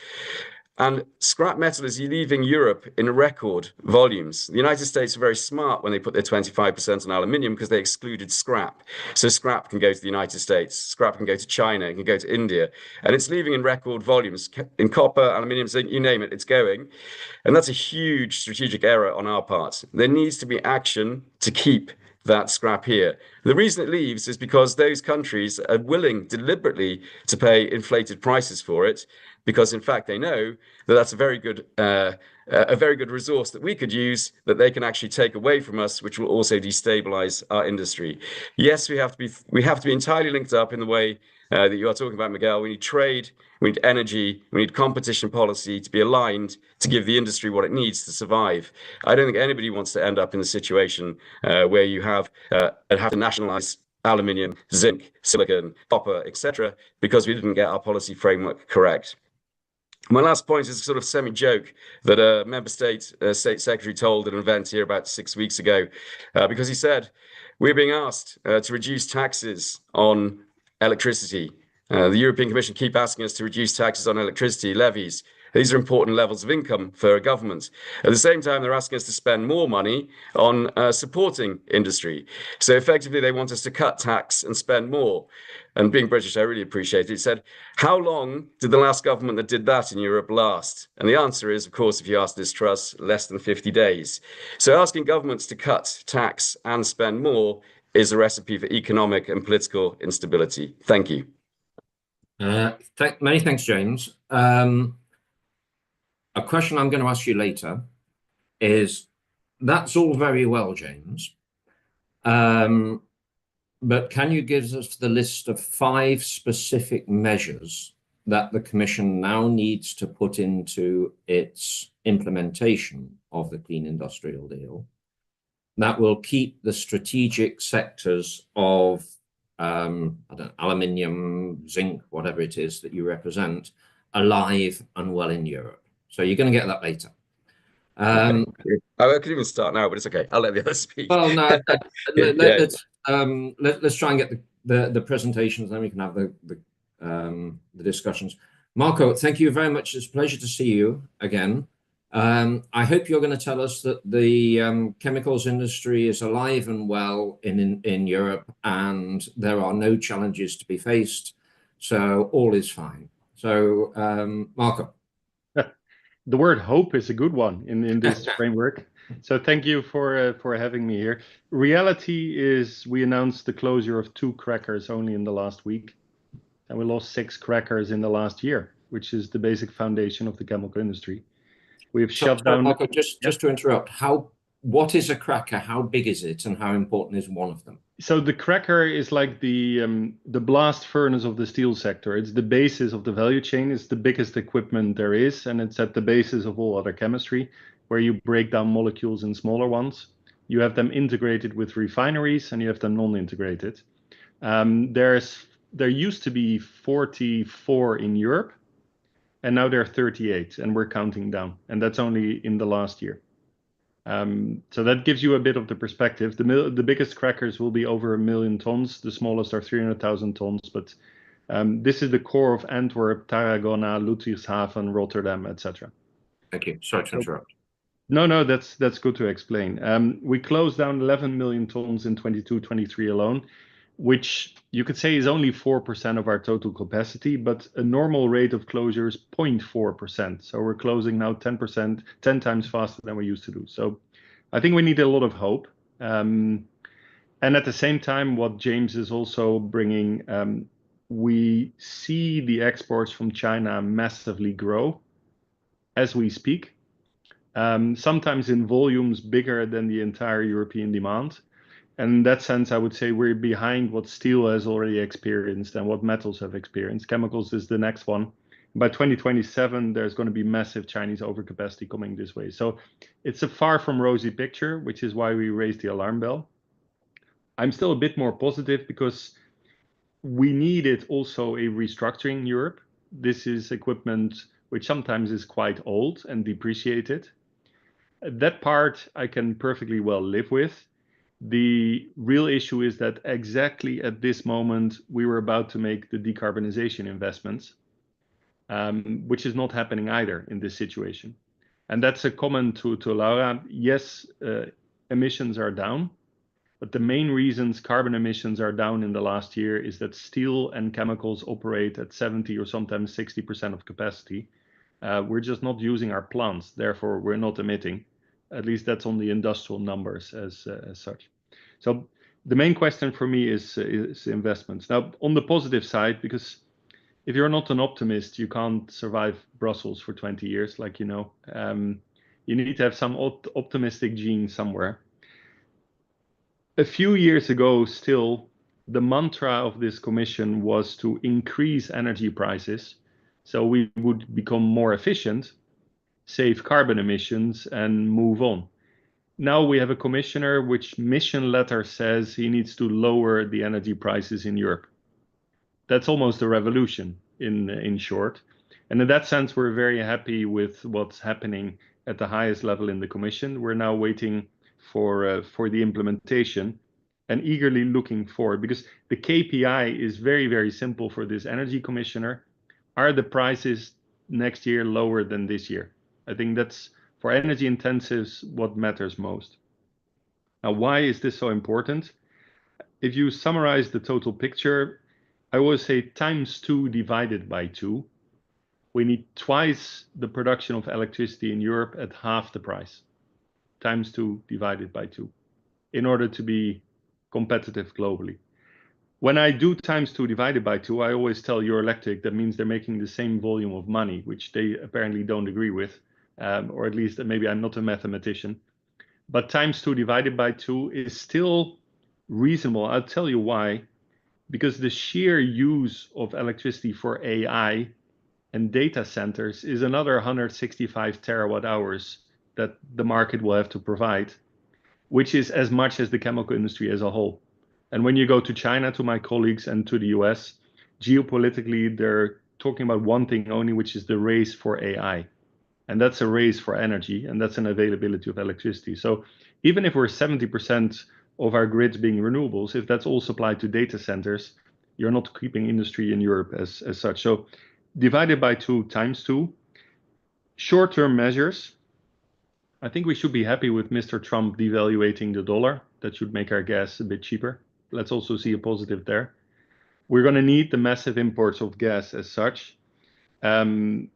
And scrap metal is leaving Europe in record volumes. The United States are very smart when they put their 25% on aluminium, because they excluded scrap. So scrap can go to the United States, scrap can go to China, it can go to India, and it's leaving in record volumes. In copper, aluminium, zinc, you name it, it's going. And that's a huge strategic error on our part. There needs to be action to keep that scrap here. The reason it leaves is because those countries are willing deliberately to pay inflated prices for it, because in fact they know that that's a very good resource that we could use, that they can actually take away from us, which will also destabilize our industry. Yes, we have to be entirely linked up in the way that you are talking about, Miguel. We need trade, we need energy, we need competition policy to be aligned to give the industry what it needs to survive. I don't think anybody wants to end up in the situation where you have to nationalize aluminium, zinc, silicon, copper, etc., because we didn't get our policy framework correct. My last point is a sort of semi-joke that a member state secretary told at an event here about 6 weeks ago, because he said, we're being asked to reduce taxes on electricity. The European Commission keep asking us to reduce taxes on electricity levies. These are important levels of income for a government. At the same time, they're asking us to spend more money on supporting industry. So effectively, they want us to cut tax and spend more. And being British, I really appreciate it. He said, how long did the last government that did that in Europe last? And the answer is, of course, if you ask Liz Truss, less than 50 days. So asking governments to cut tax and spend more is a recipe for economic and political instability. Thank you. Many thanks, James. A question I'm going to ask you later is, that's all very well, James, but can you give us the list of 5 specific measures that the Commission now needs to put into its implementation of the Clean Industrial Deal that will keep the strategic sectors of I don't know, aluminium, zinc, whatever it is that you represent, alive and well in Europe? So you're going to get that later. I could even start now, but it's okay. I'll let the others speak. Well, no, let's try and get the presentations, then we can have the discussions. Marco, thank you very much. It's a pleasure to see you again. I hope you're going to tell us that the chemicals industry is alive and well in Europe, and there are no challenges to be faced, so all is fine. So, Marco. The word hope is a good one in this framework. So thank you for having me here. Reality is we announced the closure of 2 crackers only in the last week, and we lost 6 crackers in the last year, which is the basic foundation of the chemical industry. We have shut down. Marco, just to interrupt, what is a cracker? How big is it, and how important is one of them? So the cracker is like the blast furnace of the steel sector. It's the basis of the value chain. It's the biggest equipment there is, and it's at the basis of all other chemistry, where you break down molecules in smaller ones. You have them integrated with refineries, and you have them non-integrated. There used to be 44 in Europe, and now there are 38, and we're counting down, and that's only in the last year. So that gives you a bit of the perspective. The biggest crackers will be over 1 million tons. The smallest are 300,000 tons. But this is the core of Antwerp, Tarragona, Ludwigshafen, Rotterdam, etc. Thank you. Sorry to interrupt. No, that's good to explain. We closed down 11 million tons in 22-23 alone, which you could say is only 4% of our total capacity, but a normal rate of closure is 0.4%. So we're closing now 10%, 10 times faster than we used to do. So I think we need a lot of hope. And at the same time, what James is also bringing, we see the exports from China massively grow as we speak, sometimes in volumes bigger than the entire European demand. And in that sense, I would say we're behind what steel has already experienced and what metals have experienced. Chemicals is the next one. By 2027, there's going to be massive Chinese overcapacity coming this way. So it's a far from rosy picture, which is why we raised the alarm bell. I'm still a bit more positive because we needed also a restructuring in Europe. This is equipment which sometimes is quite old and depreciated. That part I can perfectly well live with. The real issue is that exactly at this moment, we were about to make the decarbonization investments, which is not happening either in this situation. And that's a comment to Laura. Yes, emissions are down, but the main reasons carbon emissions are down in the last year is that steel and chemicals operate at 70 or sometimes 60% of capacity. We're just not using our plants, therefore we're not emitting. At least that's on the industrial numbers as such. So the main question for me is investments. Now, on the positive side, because if you're not an optimist, you can't survive Brussels for 20 years, like you know. You need to have some optimistic gene somewhere. A few years ago, still, the mantra of this commission was to increase energy prices so we would become more efficient, save carbon emissions, and move on. Now we have a commissioner which mission letter says he needs to lower the energy prices in Europe. That's almost a revolution in short. And in that sense, we're very happy with what's happening at the highest level in the commission. We're now waiting for the implementation and eagerly looking forward, because the KPI is very, very simple for this energy commissioner. Are the prices next year lower than this year. I think that's, for energy intensives, what matters most. Now, why is this so important? If you summarize the total picture, I always say ×2 divided by 2. We need twice the production of electricity in Europe at half the price. ×2 divided by 2 in order to be competitive globally. When I do ×2 divided by 2, I always tell Eurelectric that means they're making the same volume of money, which they apparently don't agree with, or at least maybe I'm not a mathematician. But ×2 divided by 2 is still reasonable. I'll tell you why. Because the sheer use of electricity for AI and data centers is another 165 terawatt hours that the market will have to provide, which is as much as the chemical industry as a whole. And when you go to China, to my colleagues, and to the US, geopolitically, they're talking about one thing only, which is the race for AI. And that's a race for energy, and that's an availability of electricity. So even if we're 70% of our grids being renewables, if that's all supplied to data centers, you're not keeping industry in Europe as such. So divided by 2 ×2. Short-term measures. I think we should be happy with Mr. Trump devaluating the dollar. That should make our gas a bit cheaper. Let's also see a positive there. We're going to need the massive imports of gas as such to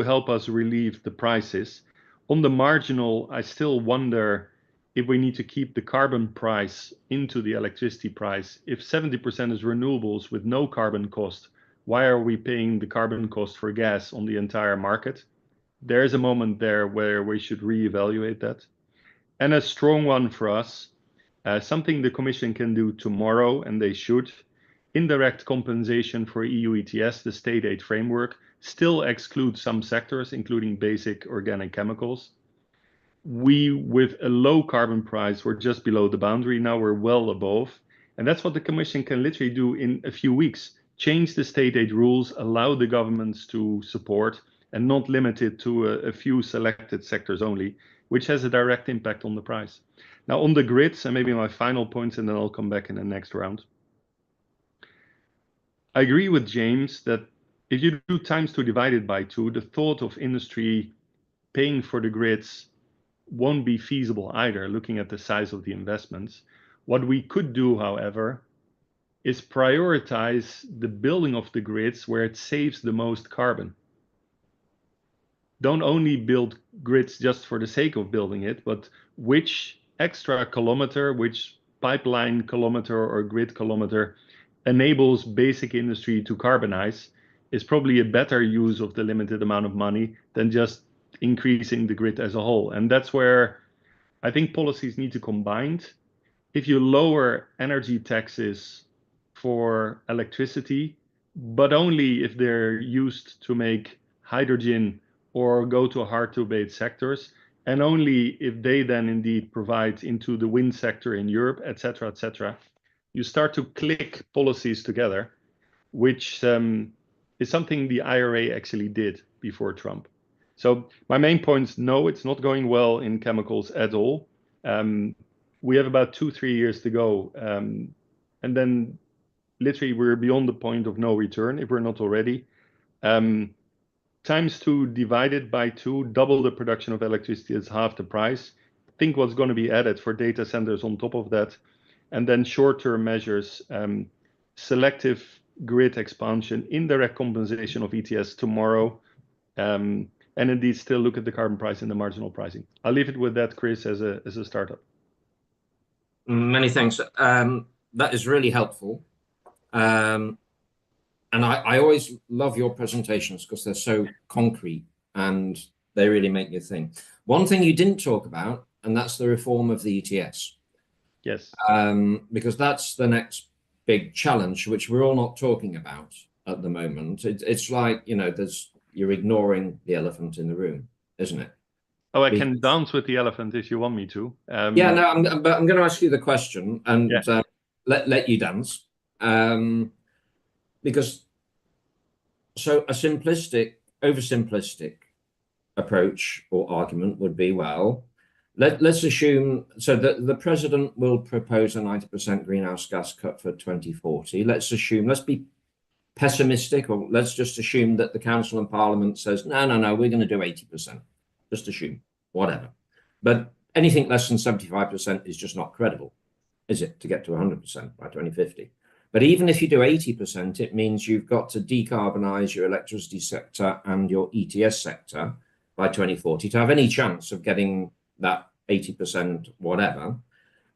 help us relieve the prices. On the marginal, I still wonder if we need to keep the carbon price into the electricity price. If 70% is renewables with no carbon cost, why are we paying the carbon cost for gas on the entire market? There is a moment there where we should reevaluate that. And a strong one for us, something the Commission can do tomorrow, and they should, indirect compensation for EU ETS, the state aid framework, still excludes some sectors, including basic organic chemicals. We, with a low carbon price, we're just below the boundary. Now we're well above. And that's what the Commission can literally do in a few weeks. Change the state aid rules, allow the governments to support, and not limit it to a few selected sectors only, which has a direct impact on the price. Now on the grids, and maybe my final points, and then I'll come back in the next round. I agree with James that if you do ×2 divided by 2, the thought of industry paying for the grids won't be feasible either, looking at the size of the investments. What we could do, however, is prioritize the building of the grids where it saves the most carbon. Don't only build grids just for the sake of building it, but which extra kilometer, which pipeline kilometer or grid kilometer enables basic industry to carbonize is probably a better use of the limited amount of money than just increasing the grid as a whole. And that's where I think policies need to combine. If you lower energy taxes for electricity, but only if they're used to make hydrogen or go to hard to abate sectors, and only if they then indeed provide into the wind sector in Europe, etc., you start to click policies together, which is something the IRA actually did before Trump. So my main points, no, it's not going well in chemicals at all. We have about 2-3 years to go. And then literally we're beyond the point of no return if we're not already. ×2 divided by 2, double the production of electricity is half the price. Think what's going to be added for data centers on top of that. And then short-term measures, selective grid expansion, indirect compensation of ETS tomorrow, and indeed still look at the carbon price and the marginal pricing. I'll leave it with that, Chris, as a startup. Many thanks. That is really helpful. And I always love your presentations because they're so concrete and they really make you think. One thing you didn't talk about, and that's the reform of the ETS. Yes. Because that's the next big challenge, which we're all not talking about at the moment. It's like, you know, you're ignoring the elephant in the room, isn't it? Oh, I can dance with the elephant if you want me to. Yeah, no, but I'm going to ask you the question and let you dance. Because so a oversimplistic approach or argument would be, well, let's assume, so the president will propose a 90% greenhouse gas cut for 2040. Let's assume, let's be pessimistic, or let's just assume that the council and parliament says, no, we're going to do 80%. Just assume, whatever. But anything less than 75% is just not credible, is it, to get to 100% by 2050? But even if you do 80%, it means you've got to decarbonize your electricity sector and your ETS sector by 2040 to have any chance of getting that 80% whatever,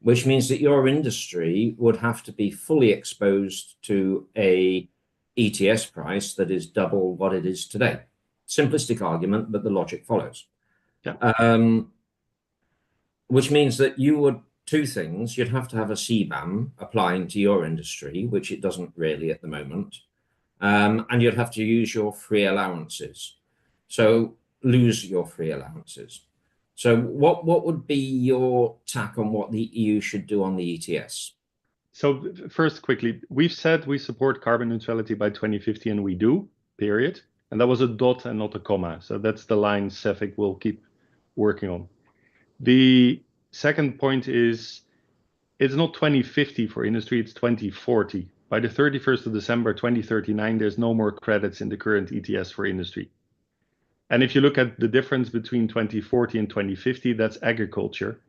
which means that your industry would have to be fully exposed to a ETS price that is double what it is today. Simplistic argument, but the logic follows. Yeah. Which means that you would, two things, you'd have to have a CBAM applying to your industry, which it doesn't really at the moment, and you'd have to use your free allowances. So lose your free allowances. So what would be your tack on what the EU should do on the ETS? So first, quickly, we've said we support carbon neutrality by 2050, and we do, period. And that was a dot and not a comma. So that's the line Cefic will keep working on. The second point is, it's not 2050 for industry, it's 2040. By the 31st of December 2039, there's no more credits in the current ETS for industry. And if you look at the difference between 2040 and 2050, that's agriculture.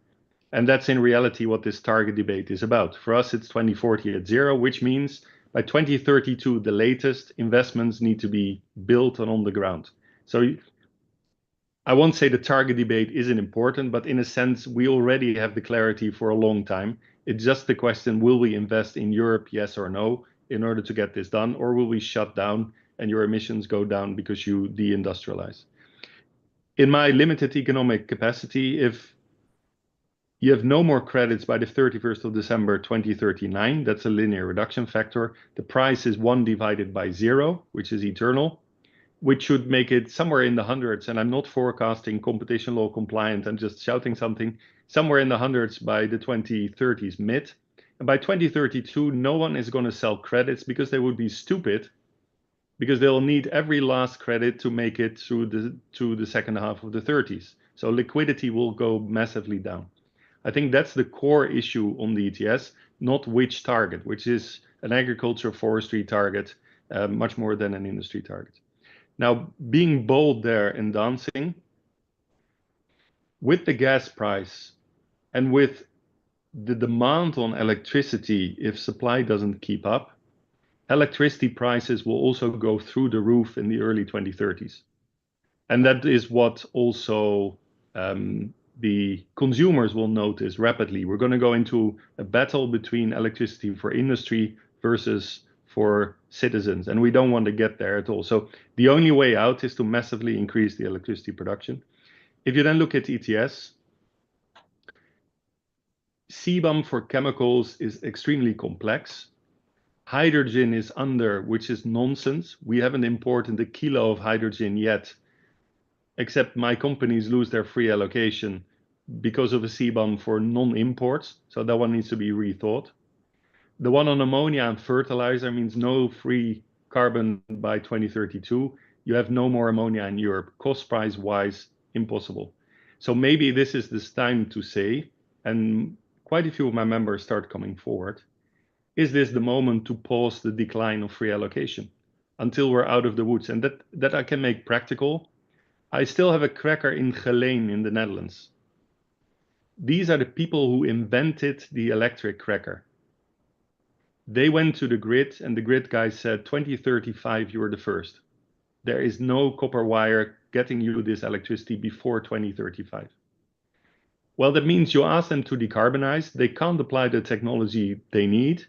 And that's in reality what this target debate is about. For us, it's 2040 at zero, which means by 2032, the latest investments need to be built and on the ground. So I won't say the target debate isn't important, but in a sense, we already have the clarity for a long time. It's just the question, will we invest in Europe, yes or no, in order to get this done, or will we shut down and your emissions go down because you deindustrialize? In my limited economic capacity, if you have no more credits by the 31st of December 2039, that's a linear reduction factor. The price is 1 divided by 0, which is eternal, which should make it somewhere in the hundreds. And I'm not forecasting competition law compliant and just shouting something, somewhere in the hundreds by the 2030s mid. And by 2032, no one is going to sell credits because they would be stupid, because they'll need every last credit to make it through the second half of the 30s. So liquidity will go massively down. I think that's the core issue on the ETS, not which target, which is an agriculture forestry target, much more than an industry target. Now, being bold there and dancing, with the gas price and with the demand on electricity, if supply doesn't keep up, electricity prices will also go through the roof in the early 2030s. And that is what also the consumers will notice rapidly. We're going to go into a battle between electricity for industry versus for citizens, and we don't want to get there at all. So the only way out is to massively increase the electricity production. If you then look at ETS, CBAM for chemicals is extremely complex. Hydrogen is under, which is nonsense. We haven't imported a kilo of hydrogen yet, except my companies lose their free allocation because of a CBAM for non-imports. So that one needs to be rethought. The one on ammonia and fertilizer means no free carbon by 2032. You have no more ammonia in Europe. Cost price wise, impossible. So maybe this is this time to say, and quite a few of my members start coming forward, is this the moment to pause the decline of free allocation until we're out of the woods? And that I can make practical. I still have a cracker in Geleen in the Netherlands. These are the people who invented the electric cracker. They went to the grid, and the grid guy said, 2035, you're the first. There is no copper wire getting you this electricity before 2035. Well, that means you ask them to decarbonize. They can't apply the technology they need.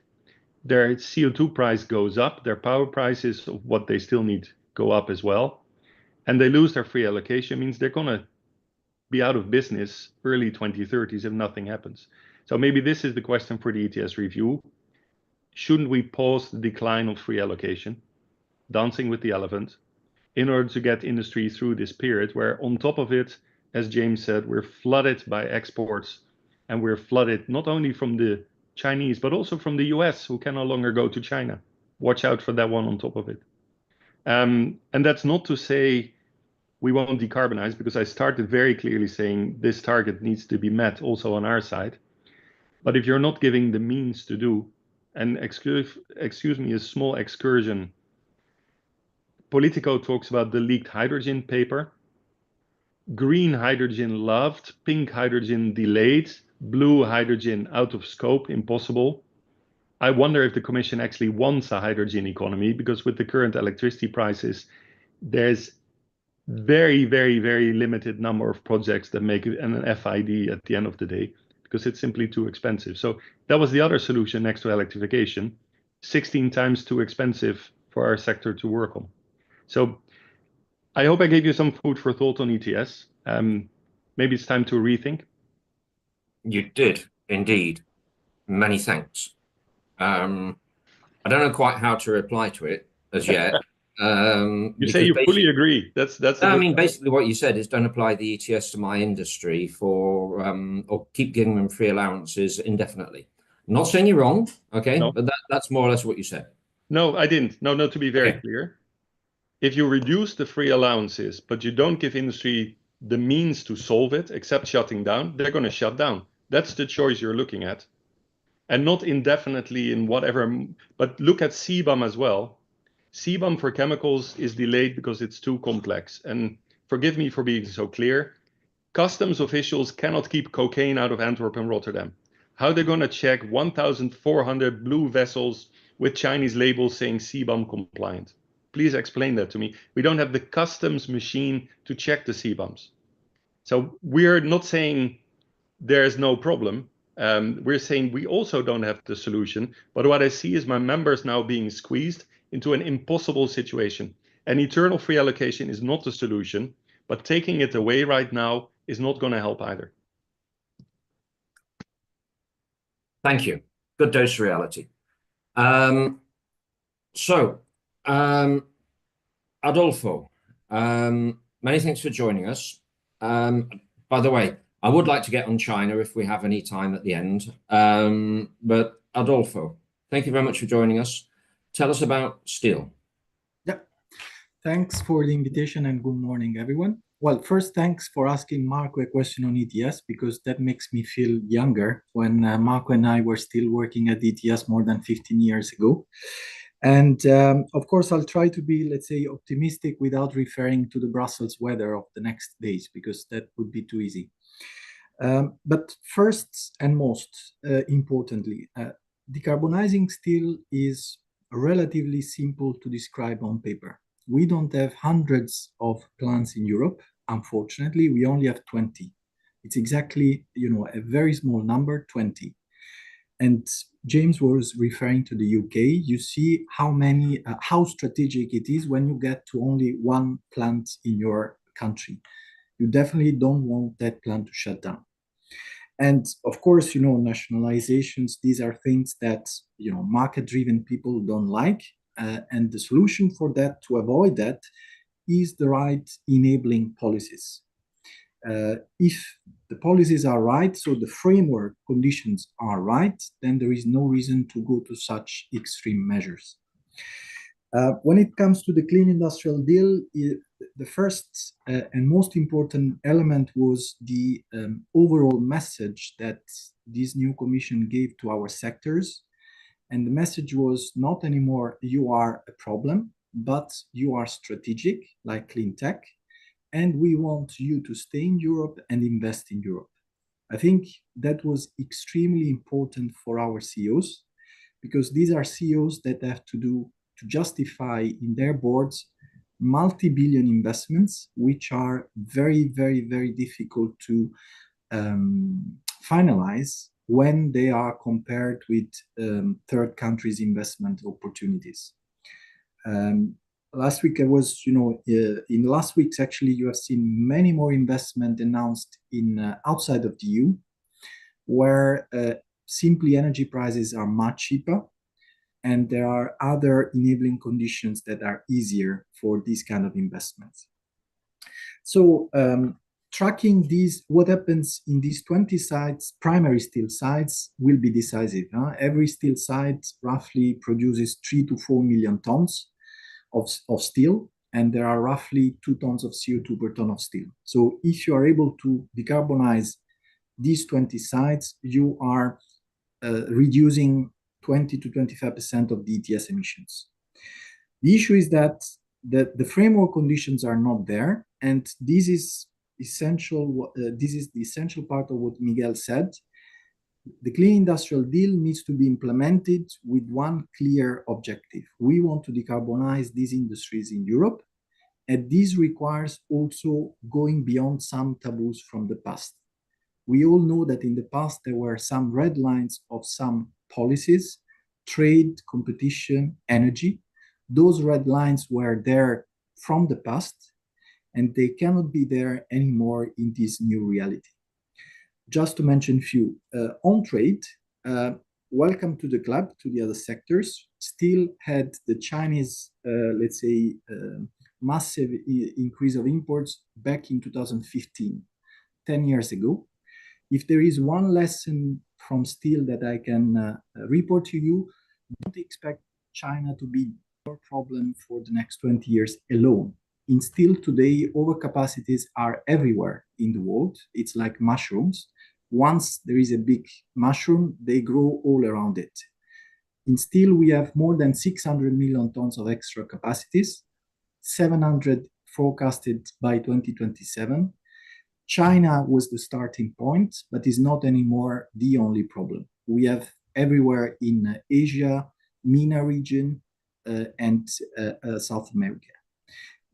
Their CO2 price goes up. Their power prices of what they still need go up as well. And they lose their free allocation. It means they're going to be out of business early 2030s if nothing happens. So maybe this is the question for the ETS review. Shouldn't we pause the decline of free allocation, dancing with the elephant, in order to get industry through this period where on top of it, as James said, we're flooded by exports, and we're flooded not only from the Chinese, but also from the US, who can no longer go to China. Watch out for that one on top of it. And that's not to say we won't decarbonize, because I started very clearly saying this target needs to be met also on our side. But if you're not giving the means to do, and excuse me, a small excursion Politico talks about the leaked hydrogen paper. Green hydrogen loved, pink hydrogen delayed, blue hydrogen out of scope, impossible. I wonder if the Commission actually wants a hydrogen economy, because with the current electricity prices, there's very, very, very limited number of projects that make an FID at the end of the day, because it's simply too expensive. So that was the other solution next to electrification, 16 times too expensive for our sector to work on. So I hope I gave you some food for thought on ETS. Maybe it's time to rethink. You did, indeed. Many thanks. I don't know quite how to reply to it as yet. You say you fully agree. That's I mean, basically what you said is don't apply the ETS to my industry or keep giving them free allowances indefinitely. I'm not saying you're wrong, okay? No. But that's more or less what you said. No, I didn't. No, to be very clear. If you reduce the free allowances, but you don't give industry the means to solve it, except shutting down, they're going to shut down. That's the choice you're looking at. And not indefinitely in whatever, but look at CBAM as well. CBAM for chemicals is delayed because it's too complex. And forgive me for being so clear, customs officials cannot keep cocaine out of Antwerp and Rotterdam. How are they going to check 1,400 blue vessels with Chinese labels saying CBAM compliant? Please explain that to me. We don't have the customs machine to check the CBAMs. So we're not saying there's no problem. We're saying we also don't have the solution. But what I see is my members now being squeezed into an impossible situation. And eternal free allocation is not the solution, but taking it away right now is not going to help either. Thank you. Good dose of reality. Adolfo, many thanks for joining us. By the way, I would like to get on China if we have any time at the end. But Adolfo, thank you very much for joining us. Tell us about steel. Yeah, thanks for the invitation and good morning, everyone. Well, first, thanks for asking Marco a question on ETS, because that makes me feel younger when Marco and I were still working at ETS more than 15 years ago. And of course, I'll try to be, let's say, optimistic without referring to the Brussels weather of the next days, because that would be too easy. But first and most importantly, decarbonizing steel is relatively simple to describe on paper. We don't have hundreds of plants in Europe. Unfortunately, we only have 20. It's exactly, a very small number, 20. And James was referring to the UK. You see how strategic it is when you get to only one plant in your country. You definitely don't want that plant to shut down. And of course, nationalizations, these are things that, market-driven people don't like. And the solution for that, to avoid that, is the right enabling policies. If the policies are right, so the framework conditions are right, then there is no reason to go to such extreme measures. When it comes to the Clean Industrial Deal, the first and most important element was the overall message that this new commission gave to our sectors. And the message was not anymore, you are a problem, but you are strategic, like clean tech, and we want you to stay in Europe and invest in Europe. I think that was extremely important for our CEOs, because these are CEOs that have to justify in their boards multi-billion investments, which are very, very, very difficult to finalize when they are compared with third countries' investment opportunities. Last week I was, in the last weeks, actually, you have seen many more investment announced in outside of the EU, where simply energy prices are much cheaper, and there are other enabling conditions that are easier for these kind of investments. So tracking these, what happens in these 20 sites, primary steel sites, will be decisive. Every steel site roughly produces 3 to 4 million tons of steel, and there are roughly 2 tons of CO2 per ton of steel. So if you are able to decarbonize these 20 sites, you are reducing 20 to 25% of the ETS emissions. The issue is that the framework conditions are not there, and this is essential. This is the essential part of what Miguel said. The Clean Industrial Deal needs to be implemented with one clear objective. We want to decarbonize these industries in Europe, and this requires also going beyond some taboos from the past. We all know that in the past there were some red lines of some policies, trade, competition, energy. Those red lines were there from the past, and they cannot be there anymore in this new reality. Just to mention a few, on trade, welcome to the club, to the other sectors, still had the Chinese, let's say, massive increase of imports back in 2015, 10 years ago. If there is one lesson from steel that I can report to you, don't expect China to be your problem for the next 20 years alone. In steel today, overcapacities are everywhere in the world. It's like mushrooms. Once there is a big mushroom, they grow all around it. In steel, we have more than 600 million tons of extra capacities, 700 forecasted by 2027. China was the starting point, but is not anymore the only problem. We have everywhere in Asia, MENA region, and South America.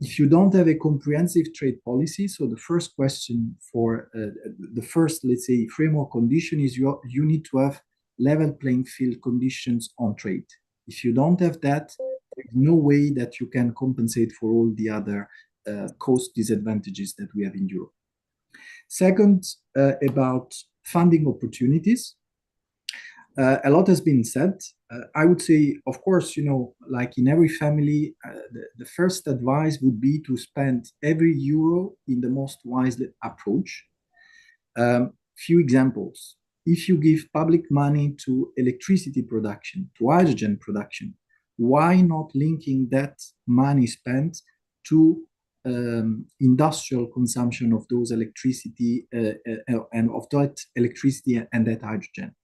If you don't have a comprehensive trade policy, so the first question for the first, let's say, framework condition is you need to have level playing field conditions on trade. If you don't have that, there's no way that you can compensate for all the other cost disadvantages that we have in Europe. Second, about funding opportunities. A lot has been said. I would say, of course, like in every family, the first advice would be to spend every euro in the most wise approach. Few examples. If you give public money to electricity production, to hydrogen production, why not linking that money spent to industrial consumption of those electricity and of that electricity and that hydrogen?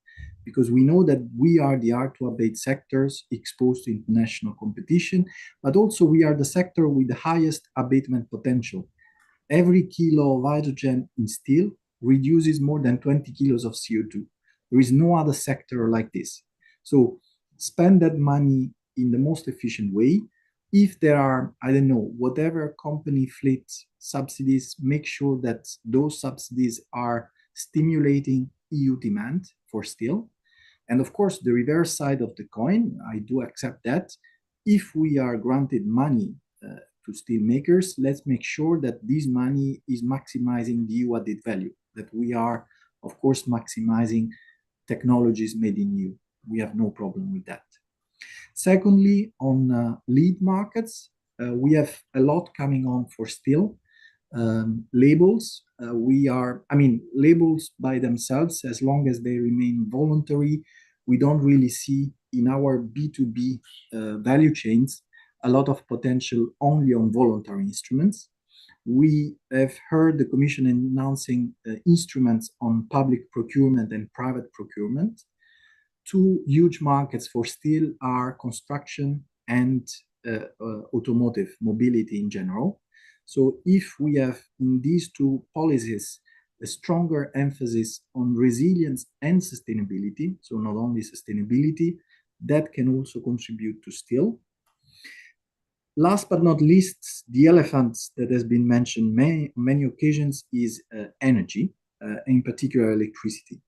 Because we know that we are the hard-to-abate sectors exposed to international competition, but also we are the sector with the highest abatement potential. Every kilo of hydrogen in steel reduces more than 20 kilos of CO2. There is no other sector like this. So spend that money in the most efficient way. If there are, I don't know, whatever company fleet subsidies, make sure that those subsidies are stimulating EU demand for steel. And of course, the reverse side of the coin, I do accept that. If we are granted money to steel makers, let's make sure that this money is maximizing the EU added value, that we are, of course, maximizing technologies made in EU. We have no problem with that. Secondly, on lead markets, we have a lot coming on for steel. Labels, labels by themselves, as long as they remain voluntary, we don't really see in our B2B value chains a lot of potential only on voluntary instruments. We have heard the Commission announcing instruments on public procurement and private procurement. Two huge markets for steel are construction and automotive mobility in general. So if we have in these two policies a stronger emphasis on resilience and sustainability, so not only sustainability, that can also contribute to steel. Last but not least, the elephant that has been mentioned many occasions is energy, in particular electricity.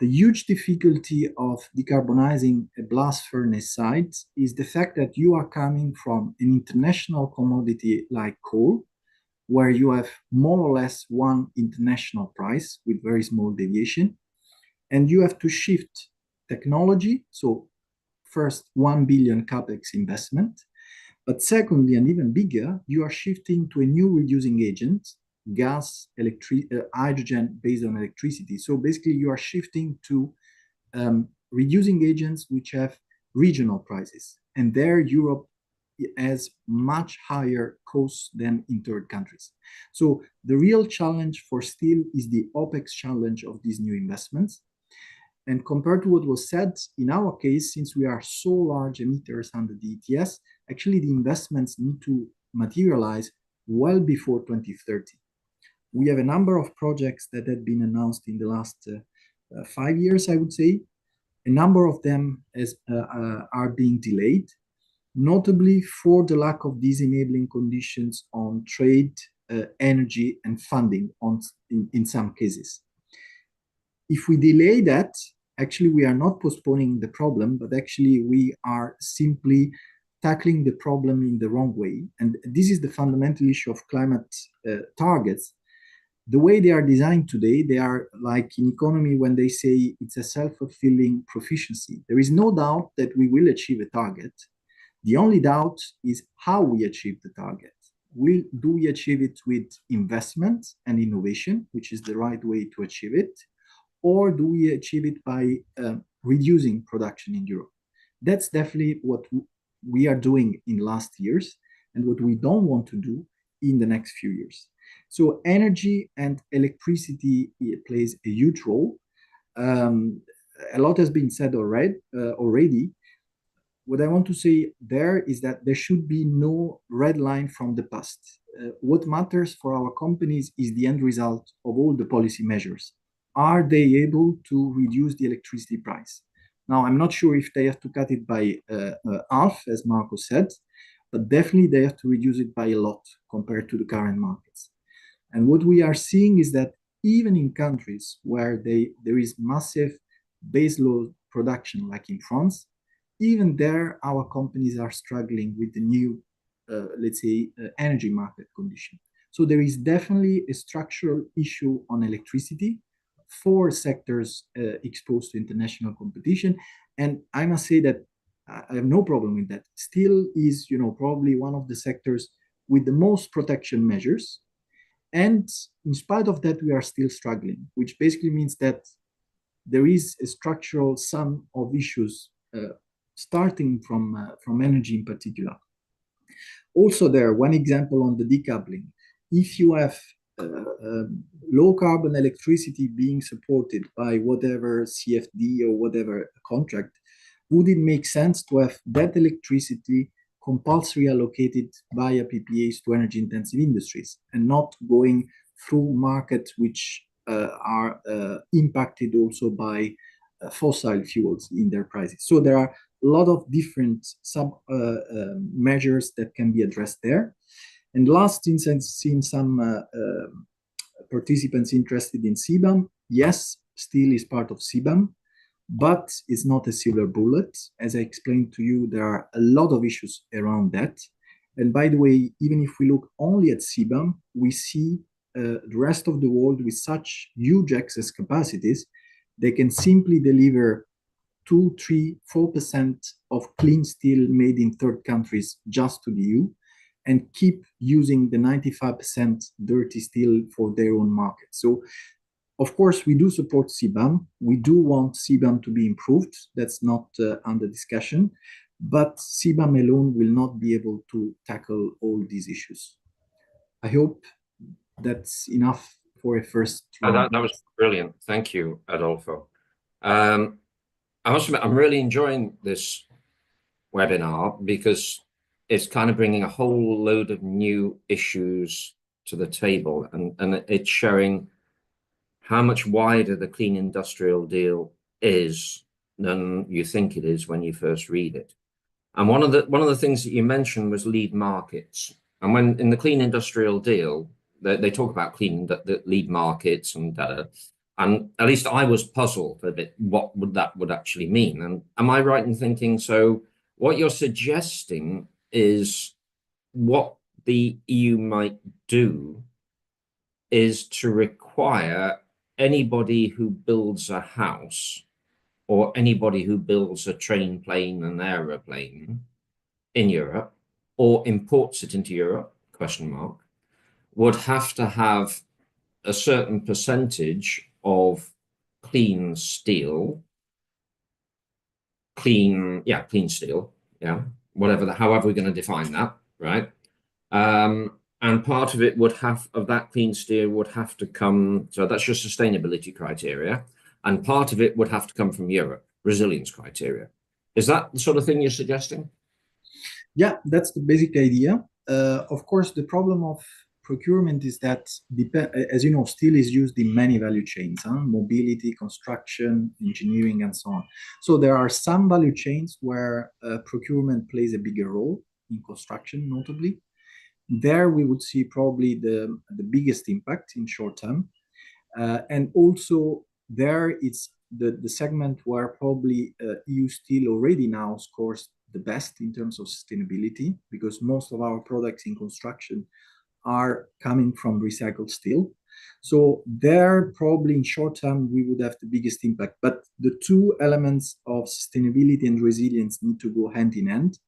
The huge difficulty of decarbonizing a blast furnace site is the fact that you are coming from an international commodity like coal, where you have more or less one international price with very small deviation, and you have to shift technology. So first, 1 billion capex investment, but secondly, and even bigger, you are shifting to a new reducing agent, gas, hydrogen based on electricity. So basically, you are shifting to reducing agents which have regional prices, and there Europe has much higher costs than in third countries. So the real challenge for steel is the OPEX challenge of these new investments. And compared to what was said, in our case, since we are so large emitters under the ETS, actually the investments need to materialize well before 2030. We have a number of projects that have been announced in the last 5 years, I would say. A number of them are being delayed, notably for the lack of these enabling conditions on trade, energy, and funding in some cases. If we delay that, actually we are not postponing the problem, but actually we are simply tackling the problem in the wrong way. And this is the fundamental issue of climate targets. The way they are designed today, they are like in economy when they say it's a self-fulfilling proficiency. There is no doubt that we will achieve a target. The only doubt is how we achieve the target. Do we achieve it with investment and innovation, which is the right way to achieve it? Or do we achieve it by reducing production in Europe? That's definitely what we are doing in last years and what we don't want to do in the next few years. So energy and electricity plays a huge role. A lot has been said already. What I want to say there is that there should be no red line from the past. What matters for our companies is the end result of all the policy measures. Are they able to reduce the electricity price? Now, I'm not sure if they have to cut it by half, as Marco said, but definitely they have to reduce it by a lot compared to the current markets. And what we are seeing is that even in countries where there is massive baseload production, like in France, even there, our companies are struggling with the new, let's say, energy market condition. So there is definitely a structural issue on electricity for sectors exposed to international competition. And I must say that I have no problem with that. Still is, probably one of the sectors with the most protection measures. And in spite of that, we are still struggling, which basically means that there is a structural sum of issues starting from energy in particular. Also there, one example on the decoupling. If you have low carbon electricity being supported by whatever CFD or whatever contract, would it make sense to have that electricity compulsory allocated via PPAs to energy intensive industries and not going through markets which are impacted also by fossil fuels in their prices? So there are a lot of different sub measures that can be addressed there. And last, since seen some participants interested in CBAM, yes, steel is part of CBAM, but it's not a silver bullet. As I explained to you, there are a lot of issues around that. And by the way, even if we look only at CBAM, we see the rest of the world with such huge excess capacities, they can simply deliver 2, 3, 4% of clean steel made in third countries just to the EU and keep using the 95% dirty steel for their own market. So, of course, we do support CBAM. We do want CBAM to be improved. That's not under discussion. But CBAM alone will not be able to tackle all these issues. I hope that's enough for a first round. That was brilliant. Thank you, Adolfo. I must admit, I'm really enjoying this webinar because it's kind of bringing a whole load of new issues to the table, and it's showing how much wider the clean industrial deal is than you think it is when you first read it. And one of the things that you mentioned was lead markets. And when in the clean industrial deal, they talk about the lead markets and at least I was puzzled a bit what that would actually mean. And am I right in thinking so? What you're suggesting is what the EU might do is to require anybody who builds a house or anybody who builds a train, plane, and aeroplane in Europe or imports it into Europe, would have to have a certain percentage of clean steel, however we're going to define that, right? And part of it that clean steel would have to come, so that's your sustainability criteria, and part of it would have to come from Europe, resilience criteria. Is that the sort of thing you're suggesting? Yeah, that's the basic idea. Of course, the problem of procurement is that, as you know, steel is used in many value chains, mobility, construction, engineering, and so on. So there are some value chains where procurement plays a bigger role, in construction notably. There we would see probably the biggest impact in short term. And also there it's the segment where probably EU steel already now scores the best in terms of sustainability, because most of our products in construction are coming from recycled steel. So there probably in short term we would have the biggest impact. But the two elements of sustainability and resilience need to go hand in hand.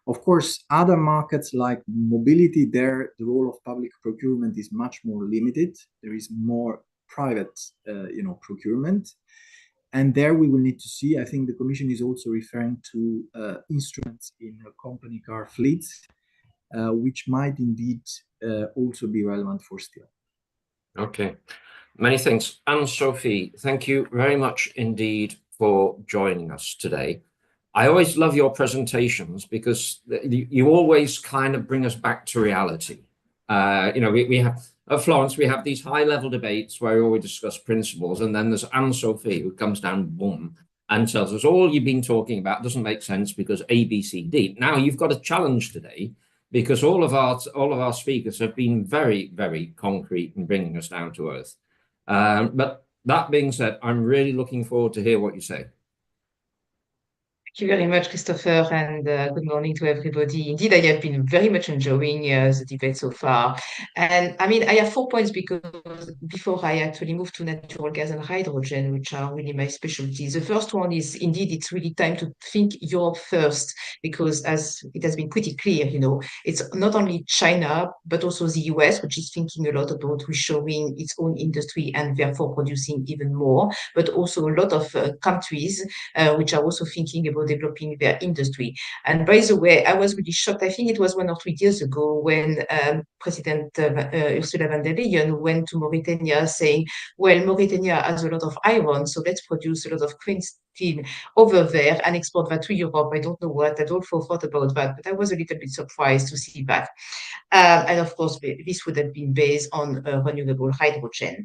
Of course, other markets like mobility, there the role of public procurement is much more limited. There is more private, procurement, and there we will need to see. I think the Commission is also referring to instruments in company car fleets, which might indeed also be relevant for steel. Okay, many thanks. Anne-Sophie, thank you very much indeed for joining us today. I always love your presentations because you always kind of bring us back to reality. We have, at Florence, we have these high-level debates where we always discuss principles, and then there's Anne-Sophie who comes down, boom, and tells us all you've been talking about doesn't make sense because A, B, C, D. Now you've got a challenge today because all of our speakers have been very, very concrete in bringing us down to earth. But that being said, I'm really looking forward to hear what you say. Thank you very much, Christopher, and good morning to everybody. Indeed, I have been very much enjoying the debate so far. And I mean, I have 4 points because before I actually move to natural gas and hydrogen, which are really my specialties. The first one is indeed, it's really time to think Europe first, because as it has been pretty clear, it's not only China, but also the US, which is thinking a lot about reshoring its own industry and therefore producing even more, but also a lot of countries which are also thinking about developing their industry. And by the way, I was really shocked. I think it was 1 or 2 years ago when President Ursula von der Leyen went to Mauritania saying, well, Mauritania has a lot of iron, so let's produce a lot of clean steel over there and export that to Europe. I don't know what I don't thought about that, but I was a little bit surprised to see that. And of course, this would have been based on renewable hydrogen.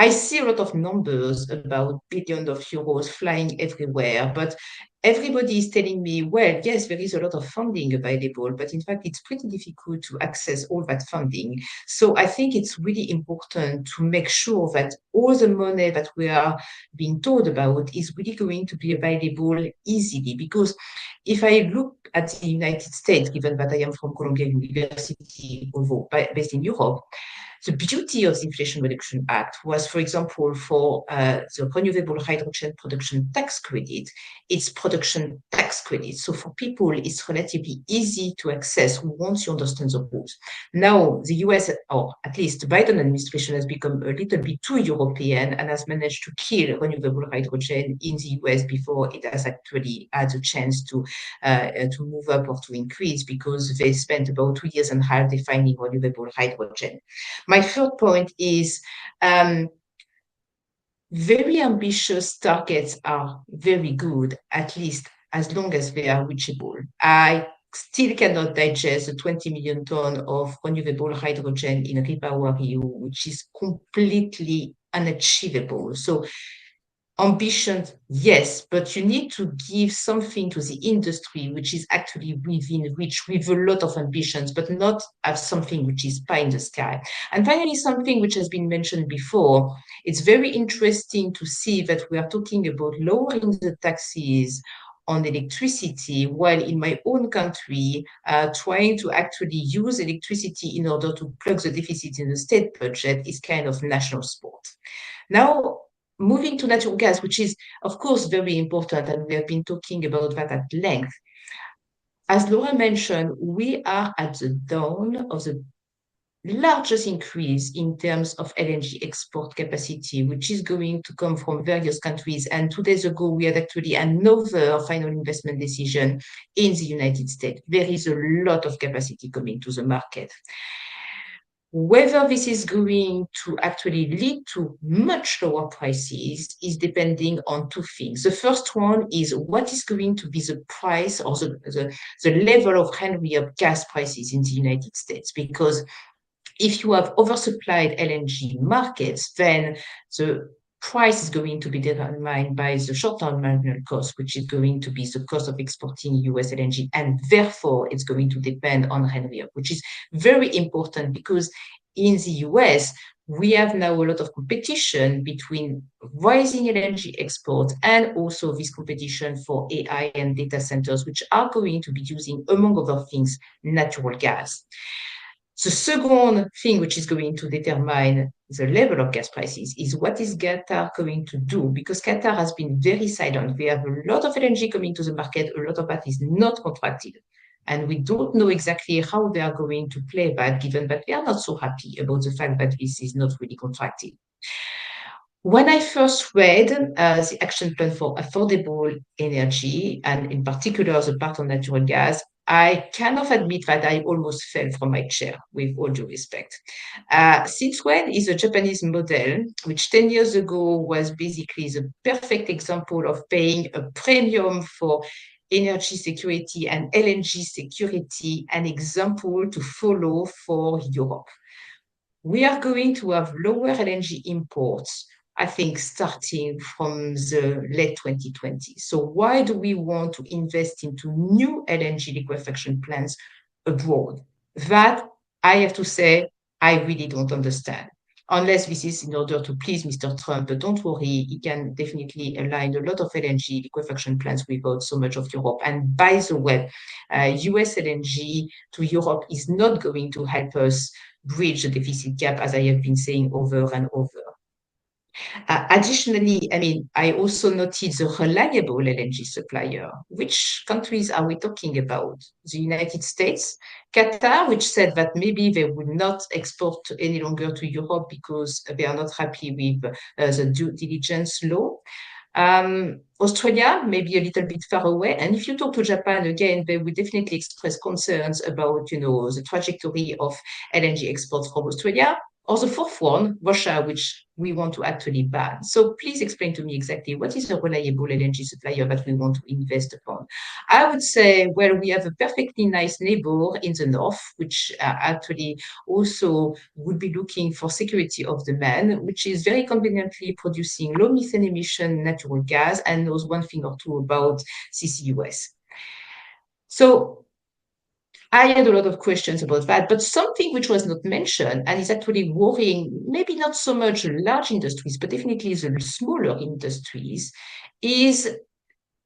I see a lot of numbers about billions of euros flying everywhere, but everybody is telling me, well, yes, there is a lot of funding available, but in fact, it's pretty difficult to access all that funding. So I think it's really important to make sure that all the money that we are being told about is really going to be available easily. Because if I look at the United States, given that I am from Columbia University, although based in Europe, the beauty of the Inflation Reduction Act was, for example, for the renewable hydrogen production tax credit, it's production tax credit. So for people, it's relatively easy to access once you understand the rules. Now, the US, or at least the Biden administration, has become a little bit too European and has managed to kill renewable hydrogen in the US before it has actually had a chance to move up or to increase, because they spent about 2.5 years defining renewable hydrogen. My third point is very ambitious targets are very good, at least as long as they are reachable. I still cannot digest the 20 million tons of renewable hydrogen in REPowerEU, which is completely unachievable. So ambition, yes, but you need to give something to the industry which is actually within reach, with a lot of ambitions, but not have something which is pie in the sky. And finally, something which has been mentioned before, it's very interesting to see that we are talking about lowering the taxes on electricity, while in my own country, trying to actually use electricity in order to plug the deficit in the state budget is kind of national sport. Now, moving to natural gas, which is, of course, very important, and we have been talking about that at length. As Laura mentioned, we are at the dawn of the largest increase in terms of LNG export capacity, which is going to come from various countries. And 2 days ago, we had actually another final investment decision in the United States. There is a lot of capacity coming to the market. Whether this is going to actually lead to much lower prices is depending on two things. The first one is what is going to be the price or the level of Henry Hub gas prices in the United States. Because if you have oversupplied LNG markets, then the price is going to be determined by the short-term marginal cost, which is going to be the cost of exporting US LNG, and therefore it's going to depend on Henry Hub, which is very important because in the US, we have now a lot of competition between rising LNG exports and also this competition for AI and data centers, which are going to be using, among other things, natural gas. The second thing which is going to determine the level of gas prices is what is Qatar going to do, because Qatar has been very silent. We have a lot of LNG coming to the market, a lot of that is not contracted. And we don't know exactly how they are going to play that, given that we are not so happy about the fact that this is not really contracted. When I first read the action plan for affordable energy, and in particular the part on natural gas, I cannot admit that I almost fell from my chair, with all due respect. Since when is a Japanese model, which 10 years ago was basically the perfect example of paying a premium for energy security and LNG security, an example to follow for Europe? We are going to have lower LNG imports, I think, starting from the late 2020s. So why do we want to invest into new LNG liquefaction plants abroad? That, I have to say, I really don't understand. Unless this is in order to please Mr. Trump, but don't worry, he can definitely align a lot of LNG liquefaction plants without so much of Europe. And by the way, US LNG to Europe is not going to help us bridge the deficit gap, as I have been saying over and over. Additionally, I mean, I also noted the reliable LNG supplier. Which countries are we talking about? The United States, Qatar, which said that maybe they would not export any longer to Europe because they are not happy with the due diligence law. Australia, maybe a little bit far away. And if you talk to Japan, again, they would definitely express concerns about, the trajectory of LNG exports from Australia. Or the fourth one, Russia, which we want to actually ban. So please explain to me exactly what is a reliable LNG supplier that we want to invest upon. I would say, well, we have a perfectly nice neighbor in the north, which actually also would be looking for security of demand, which is very conveniently producing low methane emission natural gas and knows one thing or two about CCUS. So I had a lot of questions about that, but something which was not mentioned and is actually worrying, maybe not so much large industries, but definitely the smaller industries, is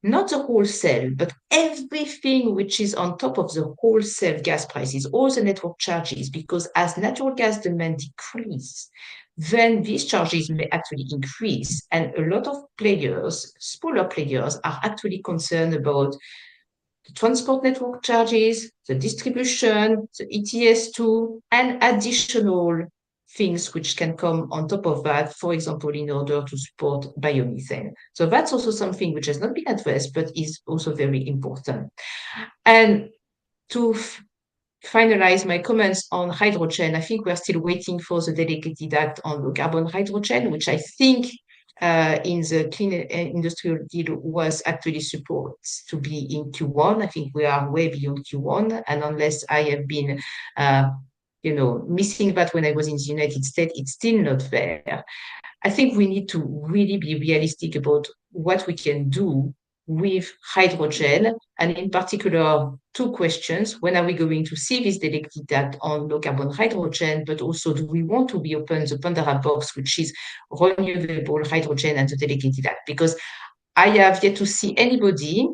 not the wholesale, but everything which is on top of the wholesale gas prices, all the network charges, because as natural gas demand decreases, then these charges may actually increase. And a lot of players, smaller players, are actually concerned about the transport network charges, the distribution, the ETS2, and additional things which can come on top of that, for example, in order to support biomethane. So that's also something which has not been addressed, but is also very important. And to finalize my comments on hydrogen, I think we're still waiting for the delegated act on low carbon hydrogen, which I think in the clean industrial deal was actually supposed to be in Q1. I think we are way beyond Q1, and unless I have been missing that when I was in the United States, it's still not there. I think we need to really be realistic about what we can do with hydrogen, and in particular, two questions. When are we going to see this delegated act on low carbon hydrogen, but also do we want to reopen the Pandora box, which is renewable hydrogen and the delegated act? Because I have yet to see anybody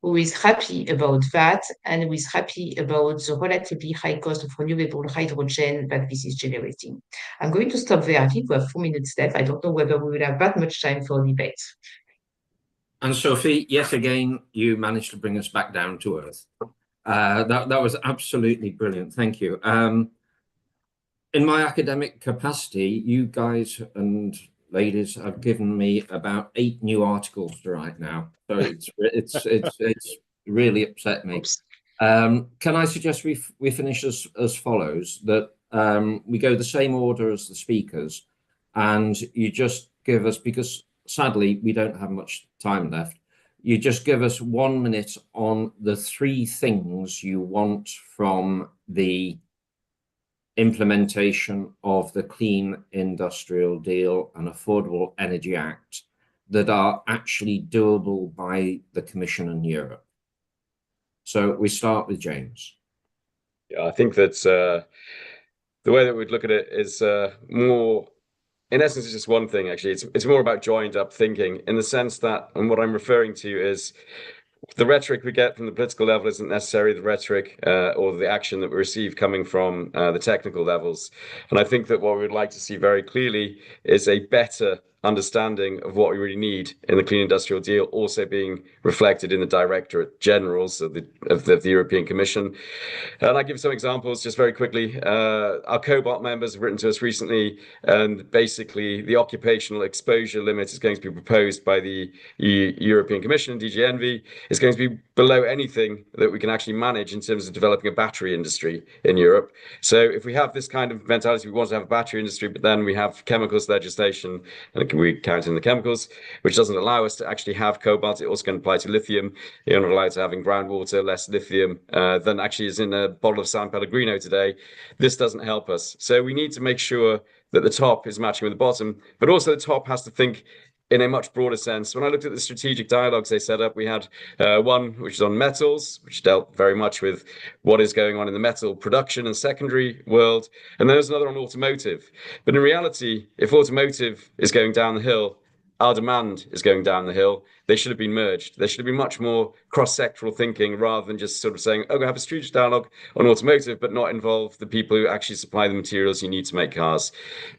who is happy about that and who is happy about the relatively high cost of renewable hydrogen that this is generating. I'm going to stop there. I think we have 4 minutes left. I don't know whether we will have that much time for debate. And Sophie, yet again, you managed to bring us back down to earth. That was absolutely brilliant. Thank you. In my academic capacity, you guys and ladies have given me about 8 new articles to write now. So it's really upset me. Can I suggest we finish as follows, that we go the same order as the speakers, and you just give us, because sadly we don't have much time left, you just give us 1 minute on the 3 things you want from the implementation of the Clean Industrial Deal and Affordable Energy Act that are actually doable by the Commission and Europe. So we start with James. Yeah, I think that the way that we'd look at it is more, in essence, it's just one thing, actually. It's more about joined up thinking, in the sense that, and what I'm referring to is, the rhetoric we get from the political level isn't necessarily the rhetoric or the action that we receive coming from the technical levels. And I think that what we would like to see very clearly is a better understanding of what we really need in the Clean Industrial Deal, also being reflected in the Directorate Generals of the European Commission. And I give some examples just very quickly. Our Cobalt members have written to us recently, and basically the occupational exposure limit is going to be proposed by the European Commission, DG Envy, is going to be below anything that we can actually manage in terms of developing a battery industry in Europe. So if we have this kind of mentality, we want to have a battery industry, but then we have chemicals legislation, and we count in the chemicals, which doesn't allow us to actually have cobalt. It also can apply to lithium. You're not allowed to have in groundwater less lithium than actually is in a bottle of San Pellegrino today. This doesn't help us. So we need to make sure that the top is matching with the bottom, but also the top has to think in a much broader sense. When I looked at the strategic dialogues they set up, we had one which is on metals, which dealt very much with what is going on in the metal production and secondary world. And there was another on automotive. But in reality, if automotive is going down the hill, our demand is going down the hill. They should have been merged. There should have been much more cross-sectoral thinking, rather than just sort of saying, oh, we have a strategic dialogue on automotive, but not involve the people who actually supply the materials you need to make cars.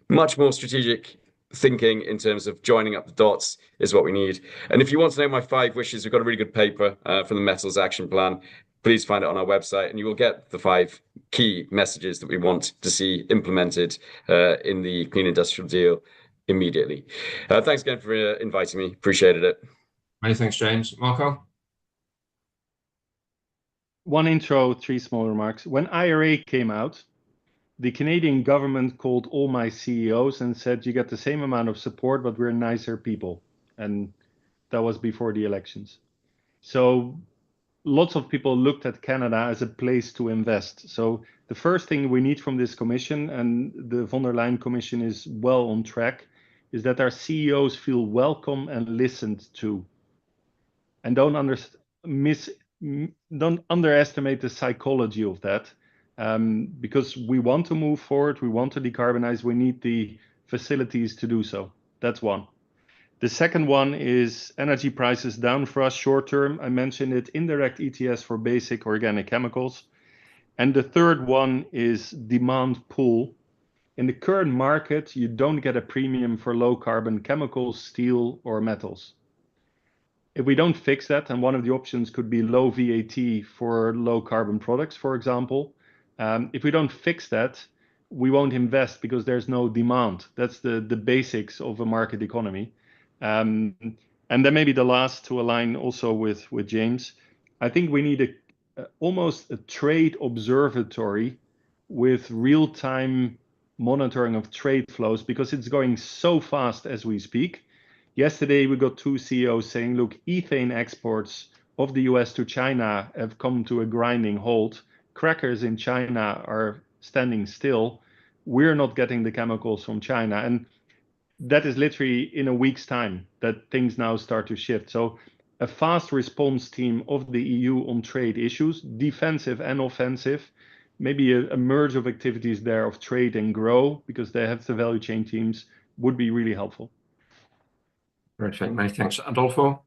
Much more strategic thinking in terms of joining up the dots is what we need. And if you want to know my 5 wishes, we've got a really good paper from the Metals Action Plan. Please find it on our website, and you will get the 5 key messages that we want to see implemented in the Clean Industrial Deal immediately. Thanks again for inviting me. Appreciated it. Many thanks, James. Marco? One intro, 3 small remarks. When IRA came out, the Canadian government called all my CEOs and said, you get the same amount of support, but we're nicer people. And that was before the elections. So lots of people looked at Canada as a place to invest. So the first thing we need from this commission, and the von der Leyen commission is well on track, is that our CEOs feel welcome and listened to. And don't underestimate the psychology of that. Because we want to move forward, we want to decarbonize, we need the facilities to do so. That's one. The second one is energy prices down for us short term. I mentioned it, indirect ETS for basic organic chemicals. And the third one is demand pull. In the current market, you don't get a premium for low carbon chemicals, steel, or metals. If we don't fix that, and one of the options could be low VAT for low carbon products, for example, if we don't fix that, we won't invest because there's no demand. That's the basics of a market economy. And then maybe the last, to align also with James, I think we need almost a trade observatory with real-time monitoring of trade flows, because it's going so fast as we speak. Yesterday, we got 2 CEOs saying, look, ethane exports of the US to China have come to a grinding halt. Crackers in China are standing still. We're not getting the chemicals from China. And that is literally in a week's time that things now start to shift. So a fast response team of the EU on trade issues, defensive and offensive, maybe a merge of activities there of trade and grow, because they have the value chain teams, would be really helpful. Perfect. Many thanks. Adolfo?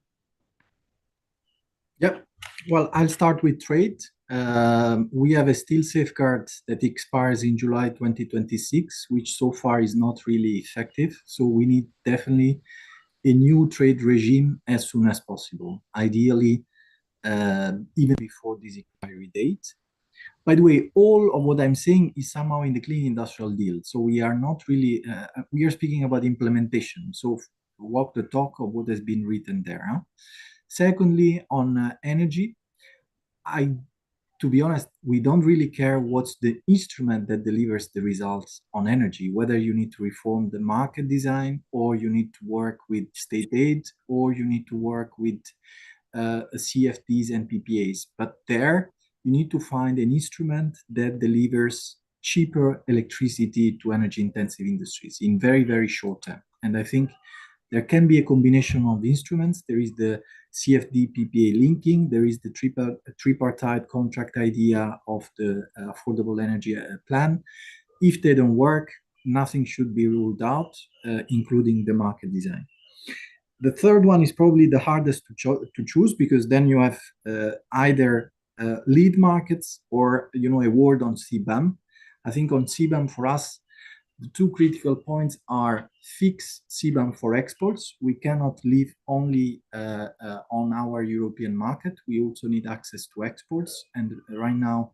Yep. Well, I'll start with trade. We have a steel safeguard that expires in July 2026, which so far is not really effective. So we need definitely a new trade regime as soon as possible, ideally even before this expiry date. By the way, all of what I'm saying is somehow in the Clean Industrial Deal. So we are not really, we are speaking about implementation. So walk the talk of what has been written there. Huh? Secondly, on energy, I to be honest, we don't really care what's the instrument that delivers the results on energy, whether you need to reform the market design, or you need to work with state aid, or you need to work with CFDs and PPAs. But there, you need to find an instrument that delivers cheaper electricity to energy intensive industries in very, very short term. And I think there can be a combination of instruments. There is the CFD PPA linking, there is the tripartite contract idea of the affordable energy plan. If they don't work, nothing should be ruled out, including the market design. The third one is probably the hardest to choose, because then you have either lead markets or a word on CBAM. I think on CBAM for us, the two critical points are fix CBAM for exports. We cannot live only on our European market. We also need access to exports. And right now,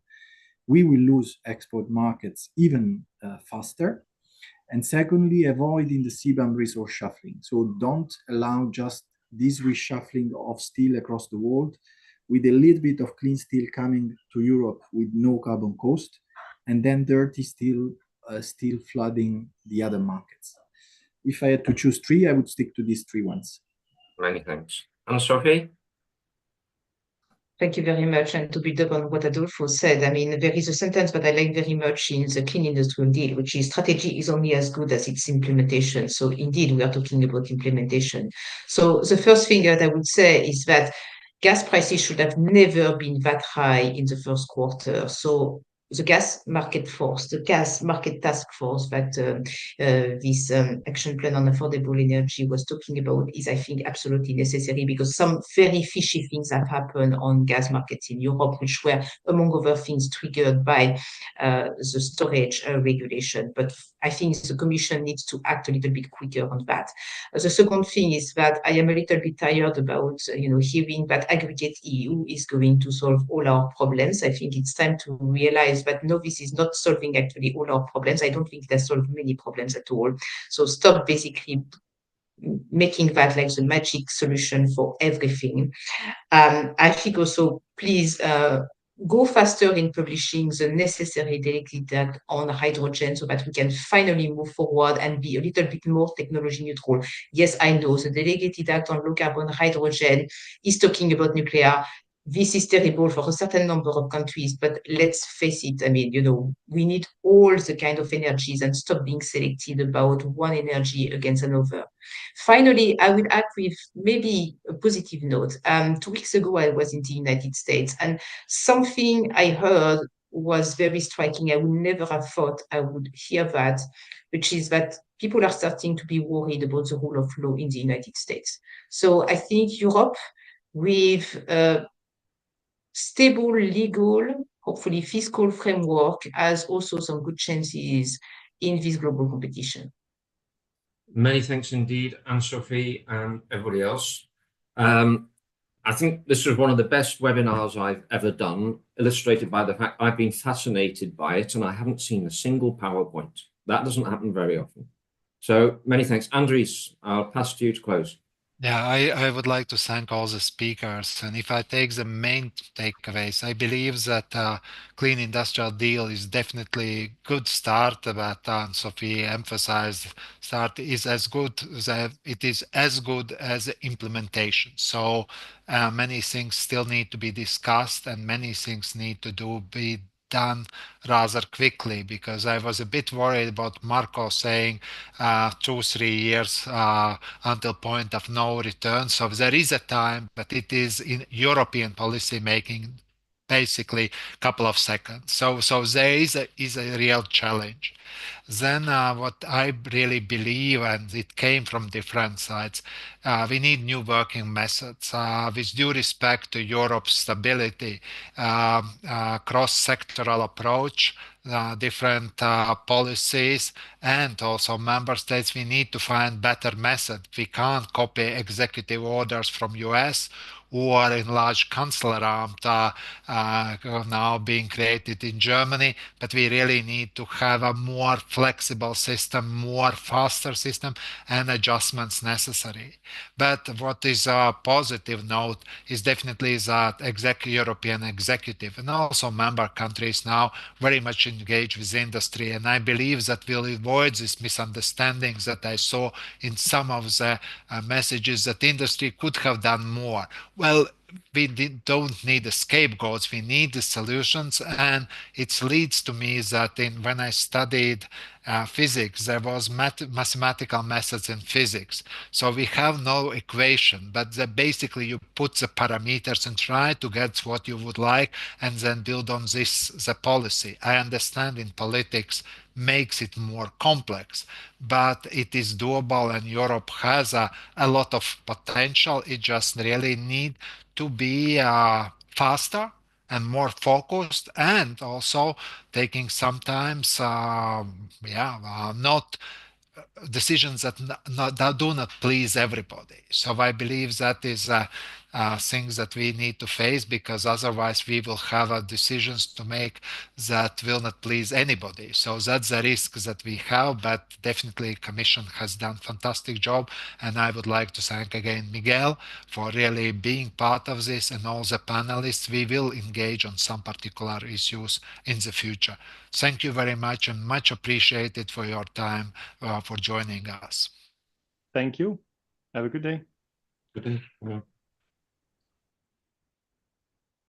we will lose export markets even faster. And secondly, avoiding the CBAM resource shuffling. So don't allow just this reshuffling of steel across the world, with a little bit of clean steel coming to Europe with no carbon cost, and then dirty steel still flooding the other markets. If I had to choose three, I would stick to these three ones. Many thanks. Anne-Sophie? Thank you very much. And to build up on what Adolfo said, I mean, there is a sentence that I like very much in the Clean Industrial Deal, which is strategy is only as good as its implementation. So indeed, we are talking about implementation. So the first thing that I would say is that gas prices should have never been that high in the first quarter. So the gas market force, the gas market task force that this action plan on affordable energy was talking about is, I think, absolutely necessary, because some very fishy things have happened on gas markets in Europe, which were, among other things, triggered by the storage regulation. But I think the Commission needs to act a little bit quicker on that. The second thing is that I am a little bit tired about hearing that aggregate EU is going to solve all our problems. I think it's time to realize that no, this is not solving actually all our problems. I don't think it has solved many problems at all. So stop basically making that like the magic solution for everything. I think also, please go faster in publishing the necessary delegated act on hydrogen, so that we can finally move forward and be a little bit more technology neutral. Yes, I know the delegated act on low carbon hydrogen is talking about nuclear. This is terrible for a certain number of countries, but let's face it, I mean, we need all the kind of energies and stop being selected about one energy against another. Finally, I would add with maybe a positive note. 2 weeks ago, I was in the United States, and something I heard was very striking. I would never have thought I would hear that, which is that people are starting to be worried about the rule of law in the United States. So I think Europe, with stable legal, hopefully fiscal framework, has also some good chances in this global competition. Many thanks indeed, Anne-Sophie and everybody else. I think this was one of the best webinars I've ever done, illustrated by the fact I've been fascinated by it and I haven't seen a single PowerPoint. That doesn't happen very often. So many thanks. Andries, I'll pass to you to close. Yeah, I would like to thank all the speakers. And if I take the main takeaways, I believe that Clean Industrial Deal is definitely a good start, but Sophie emphasized start is as good as it is as good as implementation. So many things still need to be discussed and many things need to be done rather quickly, because I was a bit worried about Marco saying 2-3 years until point of no return. So there is a time, but it is in European policy making basically a couple of seconds. So there is a real challenge. Then what I really believe, and it came from different sides, we need new working methods. With due respect to Europe's stability, cross-sectoral approach, different policies, and also member states, we need to find better methods. We can't copy executive orders from US or in large Kanzleramt now being created in Germany. But we really need to have a more flexible system, more faster system, and adjustments necessary. But what is a positive note is definitely that European executive and also member countries now very much engaged with industry, and I believe that will avoid these misunderstandings that I saw in some of the messages that industry could have done more. Well, we don't need the scapegoats, we need the solutions, and it leads to me that when I studied physics, there was mathematical methods in physics. So we have no equation, but basically you put the parameters and try to get what you would like and then build on this the policy. I understand in politics makes it more complex, but it is doable, and Europe has a lot of potential. It just really need to be faster and more focused, and also taking sometimes not decisions that do not please everybody. So I believe that is things that we need to face, because otherwise we will have decisions to make that will not please anybody. So that's the risk that we have, but definitely Commission has done fantastic job, and I would like to thank again Miguel for really being part of this, and all the panelists. We will engage on some particular issues in the future. Thank you very much, and much appreciated for your time for joining us. Thank you. Have a good day. Good day. Yeah.